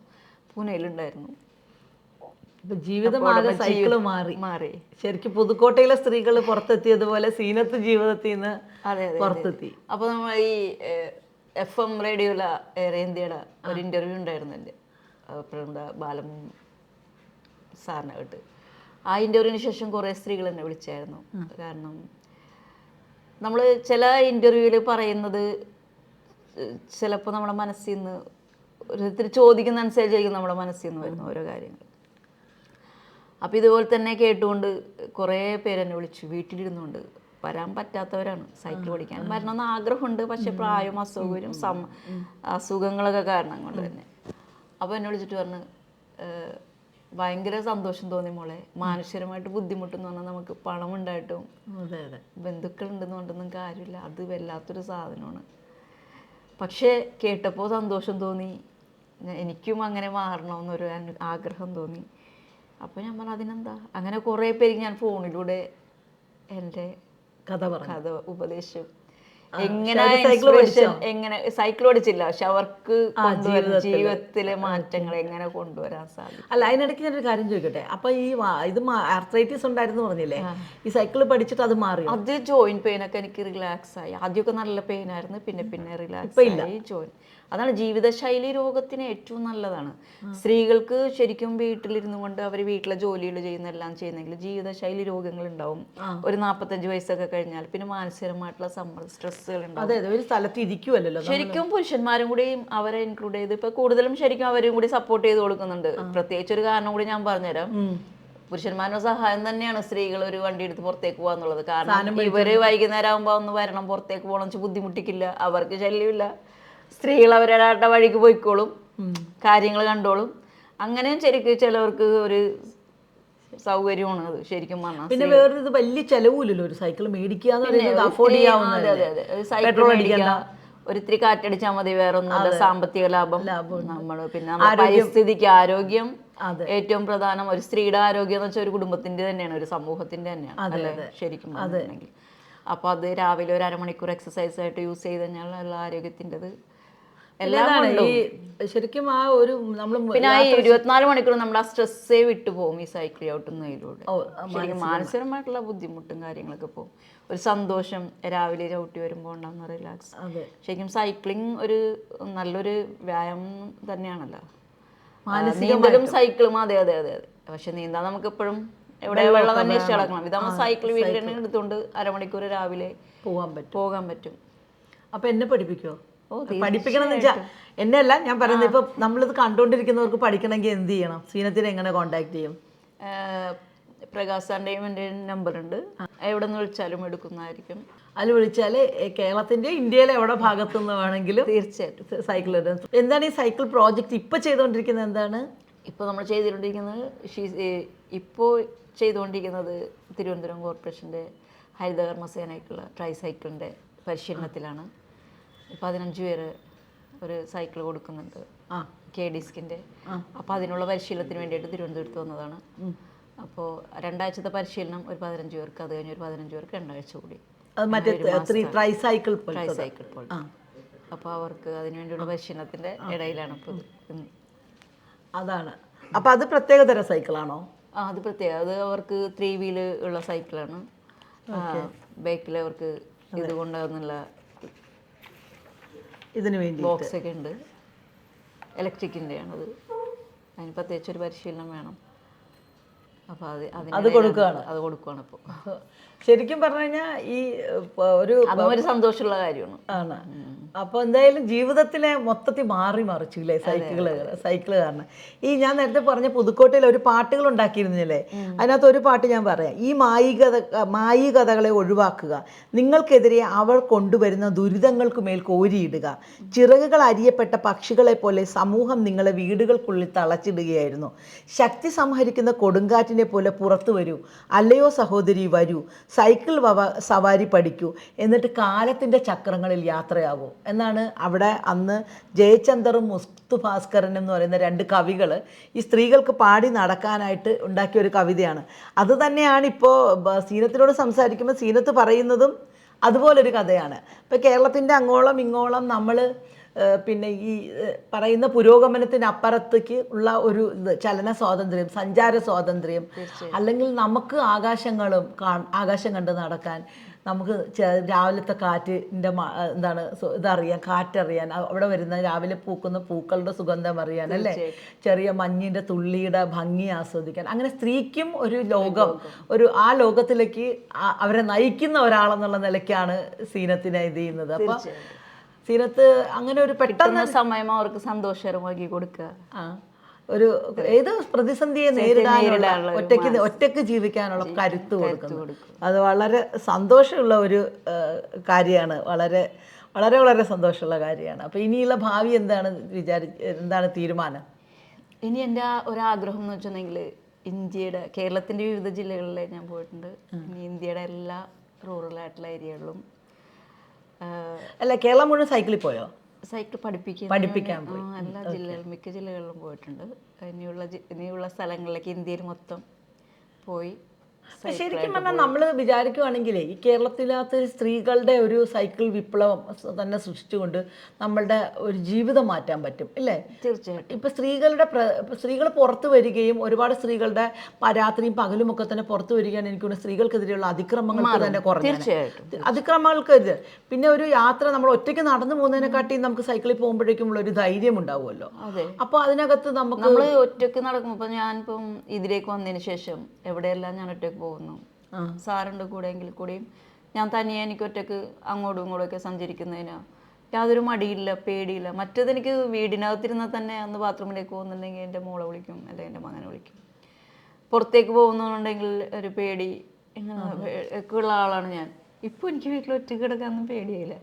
A: പൂനെയിലുണ്ടായിരുന്നു.
B: ജീവിതം സൈക്കിള് മാറി. ശരിക്കും പുതുക്കോട്ടയിലെ സ്ത്രീകൾ പുറത്തെത്തിയതുപോലെ സീനത്ത് ജീവിതത്തിൽ നിന്ന് പുറത്തെത്തി.
A: അപ്പോൾ നമ്മൾ ഈ FM റേഡിയോയിലെ എയർ ഇന്ത്യയുടെ ഒരു ഇന്റർവ്യൂ ഉണ്ടായിരുന്നു എൻ്റെ ബാലം സാറിനായിട്ട്. ആ ഇന്റർവ്യൂവിന് ശേഷം കുറേ സ്ത്രീകൾ എന്നെ വിളിച്ചായിരുന്നു. കാരണം നമ്മൾ ചില ഇന്റർവ്യൂവിൽ പറയുന്നത് ചിലപ്പോൾ നമ്മുടെ മനസ്സിൽ നിന്ന് ഓരോരുത്തർ ചോദിക്കുന്ന അനുസരിച്ചായിരിക്കും നമ്മുടെ മനസ്സിൽ നിന്ന് വരുന്ന ഓരോ കാര്യങ്ങൾ. അപ്പോൾ ഇതുപോലെ തന്നെ കേട്ടുകൊണ്ട് കുറേ പേരെന്നെ വിളിച്ചു. വീട്ടിലിരുന്നുകൊണ്ട് വരാൻ പറ്റാത്തവരാണ്, സൈക്കിൾ പഠിക്കാൻ വരണമെന്ന് ആഗ്രഹമുണ്ട്, പക്ഷെ പ്രായവും അസൗകര്യം അസുഖങ്ങളൊക്കെ കാരണം കൊണ്ട് തന്നെ. അപ്പോൾ എന്നെ വിളിച്ചിട്ട് പറഞ്ഞു, ഭയങ്കര സന്തോഷം തോന്നി മോളെ, മാനുഷികമായിട്ട് ബുദ്ധിമുട്ടെന്ന് പറഞ്ഞാൽ നമുക്ക് പണം ഉണ്ടായിട്ടും ബന്ധുക്കളുണ്ടെന്ന് കൊണ്ടൊന്നും കാര്യമില്ല, അത് വല്ലാത്തൊരു സാധനമാണ്. പക്ഷേ കേട്ടപ്പോൾ സന്തോഷം തോന്നി, എനിക്കും അങ്ങനെ മാറണമെന്നൊരു ആഗ്രഹം തോന്നി. അപ്പോൾ ഞാൻ പറഞ്ഞു അതിനെന്താ. അങ്ങനെ കുറേ പേർക്ക് ഞാൻ ഫോണിലൂടെ എൻ്റെ കഥ ഉപദേശിച്ചു. എങ്ങനെ സൈക്കിൾ ഓടിച്ചില്ല, പക്ഷെ അവർക്ക് ജീവിതത്തിലെ മാറ്റങ്ങൾ എങ്ങനെ കൊണ്ടുവരാൻ സാധിക്കും.
B: അല്ല, അതിനിടയ്ക്ക് ഞാനൊരു കാര്യം ചോദിക്കട്ടെ. അപ്പൊ ഈ ഇത് ആർത്രൈറ്റിസ് ഉണ്ടായിരുന്നു പറഞ്ഞില്ലേ, ഈ സൈക്കിൾ പഠിച്ചിട്ട് അത് മാറി?
A: അത് ജോയിന്റ് പെയിൻ ഒക്കെ എനിക്ക് റിലാക്സ് ആയി. ആദ്യമൊക്കെ നല്ല പെയിൻ ആയിരുന്നു, പിന്നെ റിലാക്സ് ആയി. അതാണ് ജീവിതശൈലി രോഗത്തിന് ഏറ്റവും നല്ലതാണ്. സ്ത്രീകൾക്ക് ശരിക്കും വീട്ടിലിരുന്നു കൊണ്ട് അവർ വീട്ടിലെ ജോലികൾ എല്ലാം ചെയ്യുന്നെങ്കിൽ ജീവിതശൈലി രോഗങ്ങൾ ഉണ്ടാവും. ഒരു 45 വയസ്സൊക്കെ കഴിഞ്ഞാൽ പിന്നെ മാനസികമായിട്ടുള്ള സമ്മർദ്ദ സ്ട്രെസ്സുകൾ ഉണ്ടാവും.
B: ഒരു സ്ഥലത്ത് ഇരിക്കുമല്ലോ.
A: ശരിക്കും പുരുഷന്മാരും കൂടി അവരെ ഇൻക്ലൂഡ് ചെയ്ത് ഇപ്പൊ കൂടുതലും ശരിക്കും അവരും കൂടി സപ്പോർട്ട് ചെയ്ത് കൊടുക്കുന്നുണ്ട്. പ്രത്യേകിച്ച് ഒരു കാരണം കൂടി ഞാൻ പറഞ്ഞുതരാം. പുരുഷന്മാരുടെ സഹായം തന്നെയാണ് സ്ത്രീകൾ ഒരു വണ്ടി എടുത്ത് പുറത്തേക്ക് പോകാന്നുള്ളത്. കാരണം ഇവര് വൈകുന്നേരം ആകുമ്പോൾ ഒന്ന് വരണം, പുറത്തേക്ക് പോകണം, ബുദ്ധിമുട്ടിക്കില്ല, അവർക്ക് ശല്യമില്ല. സ്ത്രീകൾ അവരുടെ വഴിക്ക് പോയിക്കോളും, കാര്യങ്ങൾ കണ്ടോളും. അങ്ങനെയും ശരിക്കും ചിലവർക്ക് ഒരു സൗകര്യമാണ് അത് ശരിക്കും പറഞ്ഞാൽ.
B: പിന്നെ വേറൊരു വലിയ ചെലവില്ലല്ലോ ഒരു സൈക്കിൾ മേടിക്കുക,
A: സൈക്കിൾ മേടിക്കുക, ഒരിത്തിരി കാറ്റടിച്ചാൽ മതി, വേറെ ഒന്നുമില്ല. സാമ്പത്തിക ലാഭം നമ്മൾ, പിന്നെ നമ്മുടെ പരിസ്ഥിതിക്ക് ആരോഗ്യം ഏറ്റവും പ്രധാനം. ഒരു സ്ത്രീയുടെ ആരോഗ്യം എന്ന് വെച്ചാൽ ഒരു കുടുംബത്തിന്റെ തന്നെയാണ്, ഒരു സമൂഹത്തിന്റെ തന്നെയാണ് അല്ലേ ശരിക്കും പറഞ്ഞിട്ടുണ്ടെങ്കിൽ. അപ്പോൾ അത് രാവിലെ ഒരു അരമണിക്കൂർ എക്സസൈസ് ആയിട്ട് യൂസ് ചെയ്ത് കഴിഞ്ഞാൽ ഉള്ള ആരോഗ്യത്തിൻ്റെത് എല്ലാം
B: ശരിക്കും ആ ഒരു നമ്മൾ
A: പിന്നെ 24 മണിക്കൂർ നമ്മുടെ ആ സ്ട്രെസ്സേ വിട്ടുപോകും ഈ സൈക്കിൾ ചവിട്ടുന്നതിലൂടെ. ശരിക്കും മാനസികമായിട്ടുള്ള ബുദ്ധിമുട്ടും കാര്യങ്ങളൊക്കെ പോകും. ഒരു സന്തോഷം രാവിലെ ചവിട്ടി വരുമ്പോൾ ഉണ്ടാകുന്ന റിലാക്സ്. ശരിക്കും സൈക്ലിംഗ് ഒരു നല്ലൊരു വ്യായാമം തന്നെയാണല്ലോ. നീന്തലും സൈക്കിളും അതെ. പക്ഷെ നീന്താൻ നമുക്ക് എപ്പോഴും എവിടെ വെള്ളം തന്നെ ഇഷ്ടം കിടക്കണം. ഇതാകുമ്പോൾ സൈക്കിൾ വീട്ടിൽ തന്നെ എടുത്തുകൊണ്ട് അരമണിക്കൂർ രാവിലെ പോകാൻ പറ്റും.
B: അപ്പൊ എന്നെ പഠിപ്പിക്കോ? പഠിപ്പിക്കണം എന്ന് വെച്ചാൽ എന്നെ അല്ല ഞാൻ പറയുന്നത്. ഇപ്പൊ നമ്മളിത് കണ്ടുകൊണ്ടിരിക്കുന്നവർക്ക് പഠിക്കണമെങ്കിൽ എന്ത് ചെയ്യണം? സീനത്തിനെ എങ്ങനെ കോണ്ടാക്ട് ചെയ്യും?
A: പ്രകാശ് സാറിൻ്റെയും എൻ്റെ നമ്പർ ഉണ്ട്, എവിടെ നിന്ന് വിളിച്ചാലും എടുക്കുന്നതായിരിക്കും.
B: അതിൽ വിളിച്ചാൽ കേരളത്തിൻ്റെ ഇന്ത്യയിലെ എവിടെ ഭാഗത്തു നിന്ന് വേണമെങ്കിലും
A: തീർച്ചയായിട്ടും
B: സൈക്കിൾ ഇടും. എന്താണ് ഈ സൈക്കിൾ പ്രോജക്റ്റ് ഇപ്പോൾ ചെയ്തുകൊണ്ടിരിക്കുന്നത്? എന്താണ്
A: ഇപ്പോൾ നമ്മൾ ചെയ്തുകൊണ്ടിരിക്കുന്നത് ഇപ്പോൾ ചെയ്തുകൊണ്ടിരിക്കുന്നത് തിരുവനന്തപുരം കോർപ്പറേഷൻ്റെ ഹരിതകർമ്മ സേനയ്ക്കുള്ള ട്രൈ സൈക്കിളിൻ്റെ പരിശീലനത്തിലാണ്. 15 പേര് ഒരു സൈക്കിൾ കൊടുക്കുന്നുണ്ട് KDSKിൻ്റെ. അപ്പോൾ അതിനുള്ള പരിശീലനത്തിന് വേണ്ടിയിട്ട് തിരുവനന്തപുരത്ത് വന്നതാണ്. അപ്പോൾ 2 ആഴ്ചത്തെ പരിശീലനം ഒരു 15 പേർക്ക്, അത് കഴിഞ്ഞ് ഒരു 15 പേർക്ക് 2 ആഴ്ച കൂടി
B: ട്രൈ സൈക്കിൾ
A: പോലെ. അപ്പോൾ അവർക്ക് അതിനുവേണ്ടിയുള്ള പരിശീലനത്തിൻ്റെ ഇടയിലാണ് ഇപ്പോൾ
B: അതാണ്. അപ്പോൾ അത് പ്രത്യേകതരം സൈക്കിളാണോ?
A: അത് പ്രത്യേകം. അത് അവർക്ക് 3 വീല് ഉള്ള സൈക്കിളാണ്. ബൈക്കിൽ അവർക്ക് ഇത് കൊണ്ടുവന്നുള്ള
B: ഇതിന് വേണ്ടി
A: ബോക്സ് ഒക്കെ ഉണ്ട്. ഇലക്ട്രിക്കിൻ്റെ ആണത്. അതിന് പ്രത്യേകിച്ച് ഒരു പരിശീലനം വേണം. അപ്പോൾ
B: അത് കൊടുക്കുകയാണ്
A: ഇപ്പോൾ.
B: ശരിക്കും പറഞ്ഞു കഴിഞ്ഞാൽ ഈ
A: ഒരു സന്തോഷമുള്ള കാര്യമാണ്.
B: ആണ്. അപ്പോൾ എന്തായാലും ജീവിതത്തിലെ മൊത്തത്തിൽ മാറിച്ചു ഇല്ലേ സൈക്കിള് കാരണം. ഈ ഞാൻ നേരത്തെ പറഞ്ഞ പുതുക്കോട്ടയിൽ ഒരു പാട്ടുകൾ ഉണ്ടാക്കിയിരുന്നില്ലേ, അതിനകത്ത് ഒരു പാട്ട് ഞാൻ പറയാം. ഈ മായികഥകളെ ഒഴിവാക്കുക, നിങ്ങൾക്കെതിരെ അവർ കൊണ്ടുവരുന്ന ദുരിതങ്ങൾക്ക് മേൽ കോരിയിടുക. ചിറകുകൾ അരിയപ്പെട്ട പക്ഷികളെ പോലെ സമൂഹം നിങ്ങളെ വീടുകൾക്കുള്ളിൽ തളച്ചിടുകയായിരുന്നു. ശക്തി സംഹരിക്കുന്ന കൊടുങ്കാറ്റിനെ പോലെ പുറത്തു വരൂ, അല്ലയോ സഹോദരി വരൂ, സൈക്കിൾ സവാരി പഠിക്കൂ, എന്നിട്ട് കാലത്തിൻ്റെ ചക്രങ്ങളിൽ യാത്രയാകൂ എന്നാണ് അവിടെ അന്ന് ജയചന്ദറും മുസ്തു ഭാസ്കരനും എന്ന് പറയുന്ന 2 കവികൾ ഈ സ്ത്രീകൾക്ക് പാടി നടക്കാനായിട്ട് ഉണ്ടാക്കിയ ഒരു കവിതയാണ്. അത് തന്നെയാണ് ഇപ്പോൾ സീനത്തിനോട് സംസാരിക്കുമ്പോൾ സീനത്ത് പറയുന്നതും അതുപോലൊരു കഥയാണ്. ഇപ്പോൾ കേരളത്തിൻ്റെ അങ്ങോളം ഇങ്ങോളം നമ്മൾ പിന്നെ ഈ പറയുന്ന പുരോഗമനത്തിന് അപ്പുറത്തേക്ക് ഉള്ള ഒരു ചലന സ്വാതന്ത്ര്യം, സഞ്ചാര സ്വാതന്ത്ര്യം, അല്ലെങ്കിൽ നമുക്ക് ആകാശം കണ്ട് നടക്കാൻ, നമുക്ക് രാവിലത്തെ കാറ്റിൻ്റെ എന്താണ് ഇതറിയാൻ, കാറ്ററിയാൻ, അവിടെ വരുന്ന രാവിലെ പൂക്കുന്ന പൂക്കളുടെ സുഗന്ധം അറിയാൻ, അല്ലേ, ചെറിയ മഞ്ഞിൻ്റെ തുള്ളിയുടെ ഭംഗി ആസ്വദിക്കാൻ, അങ്ങനെ സ്ത്രീക്കും ഒരു ലോകം, ആ ലോകത്തിലേക്ക് അവരെ നയിക്കുന്ന ഒരാളെന്നുള്ള നിലയ്ക്കാണ് സീനത്തിനെ ഇത് ചെയ്യുന്നത്. അപ്പം സീനത്ത് അങ്ങനെ ഒരു പെട്ടെന്ന്
A: സമയം അവർക്ക് സന്തോഷകരമാക്കി കൊടുക്കുക,
B: ഒരു ഏത് പ്രതിസന്ധിയെ നേരിടാനുള്ള ഒറ്റയ്ക്ക് ജീവിക്കാനുള്ള കരുത്ത് കൊടുക്കുന്നു. അത് വളരെ സന്തോഷമുള്ള ഒരു കാര്യമാണ്. വളരെ വളരെ വളരെ സന്തോഷമുള്ള കാര്യമാണ്. അപ്പോൾ ഇനിയുള്ള ഭാവി എന്താണ് തീരുമാനം?
A: ഇനി എൻ്റെ ഒരാഗ്രഹം എന്ന് വെച്ചിട്ടുണ്ടെങ്കിൽ കേരളത്തിൻ്റെ വിവിധ ജില്ലകളിൽ ഞാൻ പോയിട്ടുണ്ട്. ഇനി ഇന്ത്യയുടെ എല്ലാ റൂറലായിട്ടുള്ള ഏരിയകളിലും.
B: അല്ല, കേരളം മുഴുവൻ സൈക്കിളിൽ പോയോ?
A: സൈക്കിൾ പഠിപ്പിക്കാൻ പോയി. എല്ലാ ജില്ലകളിലും, മിക്ക ജില്ലകളിലും പോയിട്ടുണ്ട്. ഇനിയുള്ള സ്ഥലങ്ങളിലേക്ക് ഇന്ത്യയിൽ മൊത്തം പോയി.
B: ശരിക്കും പറഞ്ഞാൽ നമ്മൾ വിചാരിക്കുവാണെങ്കിലേ ഈ കേരളത്തിനകത്ത് സ്ത്രീകളുടെ ഒരു സൈക്കിൾ വിപ്ലവം തന്നെ സൃഷ്ടിച്ചുകൊണ്ട് നമ്മളുടെ ഒരു ജീവിതം മാറ്റാൻ പറ്റും, ഇല്ലേ?
A: തീർച്ചയായിട്ടും.
B: ഇപ്പം സ്ത്രീകൾ പുറത്തു വരികയും ഒരുപാട് സ്ത്രീകളുടെ രാത്രിയും പകലും ഒക്കെ തന്നെ പുറത്തു വരികയാണ്. എനിക്കൊരു സ്ത്രീകൾക്കെതിരെയുള്ള അതിക്രമങ്ങൾക്ക് തന്നെ കുറഞ്ഞു. അതിക്രമങ്ങൾക്കെതിരെ പിന്നെ ഒരു യാത്ര നമ്മൾ ഒറ്റയ്ക്ക് നടന്നു പോകുന്നതിനെക്കാട്ടി നമുക്ക് സൈക്കിളിൽ പോകുമ്പോഴേക്കുമുള്ള ഒരു ധൈര്യം ഉണ്ടാവുമല്ലോ. അപ്പോൾ അതിനകത്ത് നമ്മൾ
A: ഒറ്റയ്ക്ക് നടക്കുമ്പോൾ, ഞാനിപ്പം ഇതിലേക്ക് വന്നതിന് ശേഷം എവിടെയെല്ലാം ഞാൻ ഒറ്റയ്ക്ക് പോകുന്നു, സാറുണ്ട് കൂടെയെങ്കിൽ കൂടിയും ഞാൻ തനിയെ എനിക്ക് ഒറ്റയ്ക്ക് അങ്ങോട്ടും ഇങ്ങോട്ടുമൊക്കെ സഞ്ചരിക്കുന്നതിന് യാതൊരു മടിയില്ല, പേടിയില്ല. മറ്റേതെനിക്ക് വീടിനകത്തിരുന്നാൽ തന്നെ അന്ന് ബാത്റൂമിലേക്ക് പോകുന്നുണ്ടെങ്കിൽ എൻ്റെ മോളെ വിളിക്കും, അല്ലെങ്കിൽ എൻ്റെ മകനെ വിളിക്കും. പുറത്തേക്ക് പോകുന്നുണ്ടെങ്കിൽ ഒരു പേടി ഒക്കെ ഉള്ള ആളാണ് ഞാൻ. ഇപ്പോൾ എനിക്ക് വീട്ടിൽ ഒറ്റയ്ക്ക് കിടക്കാനൊന്നും പേടിയില്ല.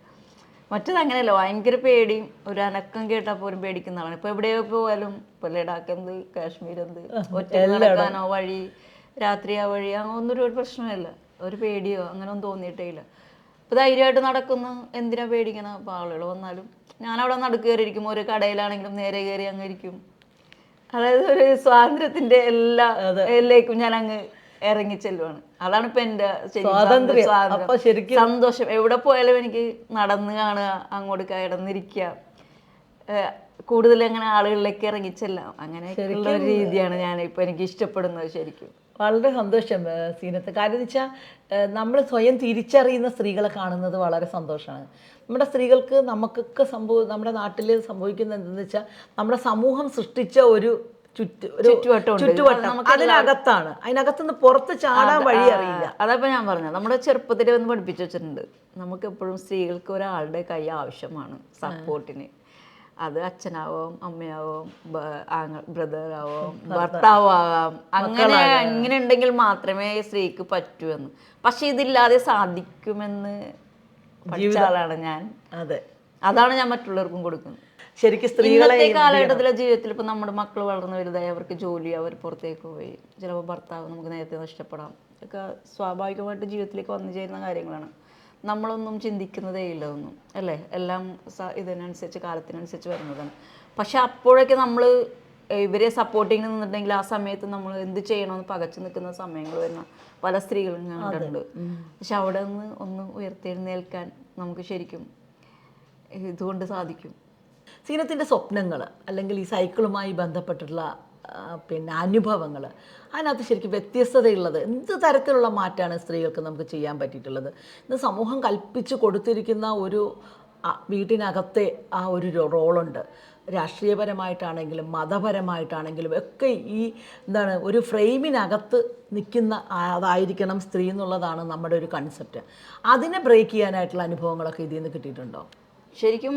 A: മറ്റത് അങ്ങനെയല്ല, ഭയങ്കര പേടിയും ഒരു അനക്കം കേട്ടാൽ പോലും പേടിക്കുന്ന ആളാണ്. ഇപ്പോൾ എവിടെയോ പോയാലും, ഇപ്പോൾ ലഡാക്ക് എന്ത്, കാശ്മീർ എന്ത്, ഒറ്റയ്ക്ക് നടക്കാനോ വഴി രാത്രി ആ വഴി ഒന്നും ഒരു പ്രശ്നമില്ല, ഒരു പേടിയോ അങ്ങനെ ഒന്നും തോന്നിയിട്ടേ ഇല്ല. ഇപ്പോൾ ധൈര്യമായിട്ട് നടക്കുന്നു, എന്തിനാ പേടിക്കണം? അപ്പോൾ ആളുകൾ വന്നാലും ഞാനവിടെ നടുക്കേറിയിരിക്കും. ഒരു കടയിലാണെങ്കിലും നേരെ കയറി അങ്ങ് ഇരിക്കും. അതായത് ഒരു സ്വാതന്ത്ര്യത്തിൻ്റെ എല്ലായിലേക്കും ഞാൻ അങ്ങ് ഇറങ്ങി ചെല്ലുവാണ്. അതാണ് ഇപ്പം എൻ്റെ സന്തോഷം. എവിടെ പോയാലും എനിക്ക് നടന്ന് കാണുക, അങ്ങോട്ട് കിടന്നിരിക്കുക, കൂടുതൽ അങ്ങനെ ആളുകളിലേക്ക് ഇറങ്ങിച്ചെല്ലാം, അങ്ങനെയൊക്കെയുള്ള ഒരു രീതിയാണ് ഞാനിപ്പോൾ എനിക്ക് ഇഷ്ടപ്പെടുന്നത്. ശരിക്കും
B: വളരെ സന്തോഷം സീനത്ത്. കാര്യം എന്ന് വെച്ചാൽ നമ്മൾ സ്വയം തിരിച്ചറിയുന്ന സ്ത്രീകളെ കാണുന്നത് വളരെ സന്തോഷമാണ്. നമ്മുടെ സ്ത്രീകൾക്ക് നമുക്കൊക്കെ നമ്മുടെ നാട്ടിൽ സംഭവിക്കുന്നത് എന്തെന്ന് വെച്ചാൽ നമ്മുടെ സമൂഹം സൃഷ്ടിച്ച ഒരു ചുറ്റുവട്ടം അതിനകത്തുനിന്ന് പുറത്ത് ചാടാൻ വഴി അറിയില്ല.
A: അതപ്പോൾ ഞാൻ പറഞ്ഞത്, നമ്മുടെ ചെറുപ്പത്തിൽ ഒന്ന് പഠിപ്പിച്ചു വെച്ചിട്ടുണ്ട്, നമുക്ക് എപ്പോഴും സ്ത്രീകൾക്ക് ഒരാളുടെ കൈ ആവശ്യമാണ് സപ്പോർട്ടിന്. അത് അച്ഛനാവാം, അമ്മയാവാം, ബ്രദറാവാം, ഭർത്താവാകാം, അങ്ങനെ ഉണ്ടെങ്കിൽ മാത്രമേ സ്ത്രീക്ക് പറ്റൂ എന്ന്. പക്ഷെ ഇതില്ലാതെ സാധിക്കുമെന്ന് പഠിച്ച ആളാണ് ഞാൻ.
B: അതെ,
A: അതാണ് ഞാൻ മറ്റുള്ളവർക്കും കൊടുക്കുന്നത്.
B: ശരിക്കും സ്ത്രീകളെ
A: ഇന്നത്തെ കാലഘട്ടത്തിലെ ജീവിതത്തിൽ ഇപ്പം നമ്മുടെ മക്കൾ വളർന്നു വലുതായി, അവർക്ക് ജോലി, അവർ പുറത്തേക്ക് പോയി, ചിലപ്പോൾ ഭർത്താവ് നമുക്ക് നേരത്തെ നഷ്ടപ്പെടാം, ഇതൊക്കെ സ്വാഭാവികമായിട്ട് ജീവിതത്തിലേക്ക് വന്നു ചേരുന്ന കാര്യങ്ങളാണ്. നമ്മളൊന്നും ചിന്തിക്കുന്നതേ ഇല്ല ഒന്നും, അല്ലേ? എല്ലാം ഇതിനനുസരിച്ച് കാലത്തിനനുസരിച്ച് വരുന്നതാണ്. പക്ഷെ അപ്പോഴൊക്കെ നമ്മൾ ഇവരെ സപ്പോർട്ടിങ്ങിന് നിന്നിട്ടുണ്ടെങ്കിൽ ആ സമയത്ത് നമ്മൾ എന്ത് ചെയ്യണമെന്ന് പകച്ചു നിൽക്കുന്ന സമയങ്ങൾ വരുന്ന പല സ്ത്രീകളും ഞാൻ കണ്ടിട്ടുണ്ട്. പക്ഷെ അവിടെ നിന്ന് ഒന്ന് ഉയർത്തെഴുന്നേൽക്കാൻ നമുക്ക് ശരിക്കും ഇതുകൊണ്ട് സാധിക്കും.
B: സീനത്തിൻ്റെ സ്വപ്നങ്ങൾ അല്ലെങ്കിൽ ഈ സൈക്കിളുമായി ബന്ധപ്പെട്ടുള്ള പിന്നെ അനുഭവങ്ങൾ, അതിനകത്ത് ശരിക്കും വ്യത്യസ്തതയുള്ളത് എന്ത് തരത്തിലുള്ള മാറ്റമാണ് സ്ത്രീകൾക്ക് നമുക്ക് ചെയ്യാൻ പറ്റിയിട്ടുള്ളത്? ഇന്ന് സമൂഹം കൽപ്പിച്ചു കൊടുത്തിരിക്കുന്ന ഒരു വീട്ടിനകത്തെ ആ ഒരു റോളുണ്ട്. രാഷ്ട്രീയപരമായിട്ടാണെങ്കിലും മതപരമായിട്ടാണെങ്കിലും ഒക്കെ ഈ എന്താണ് ഒരു ഫ്രെയിമിനകത്ത് നിൽക്കുന്ന അതായിരിക്കണം സ്ത്രീ എന്നുള്ളതാണ് നമ്മുടെ ഒരു കൺസെപ്റ്റ്. അതിനെ ബ്രേക്ക് ചെയ്യാനായിട്ടുള്ള അനുഭവങ്ങളൊക്കെ ഇതിൽ നിന്ന് കിട്ടിയിട്ടുണ്ടോ?
A: ശരിക്കും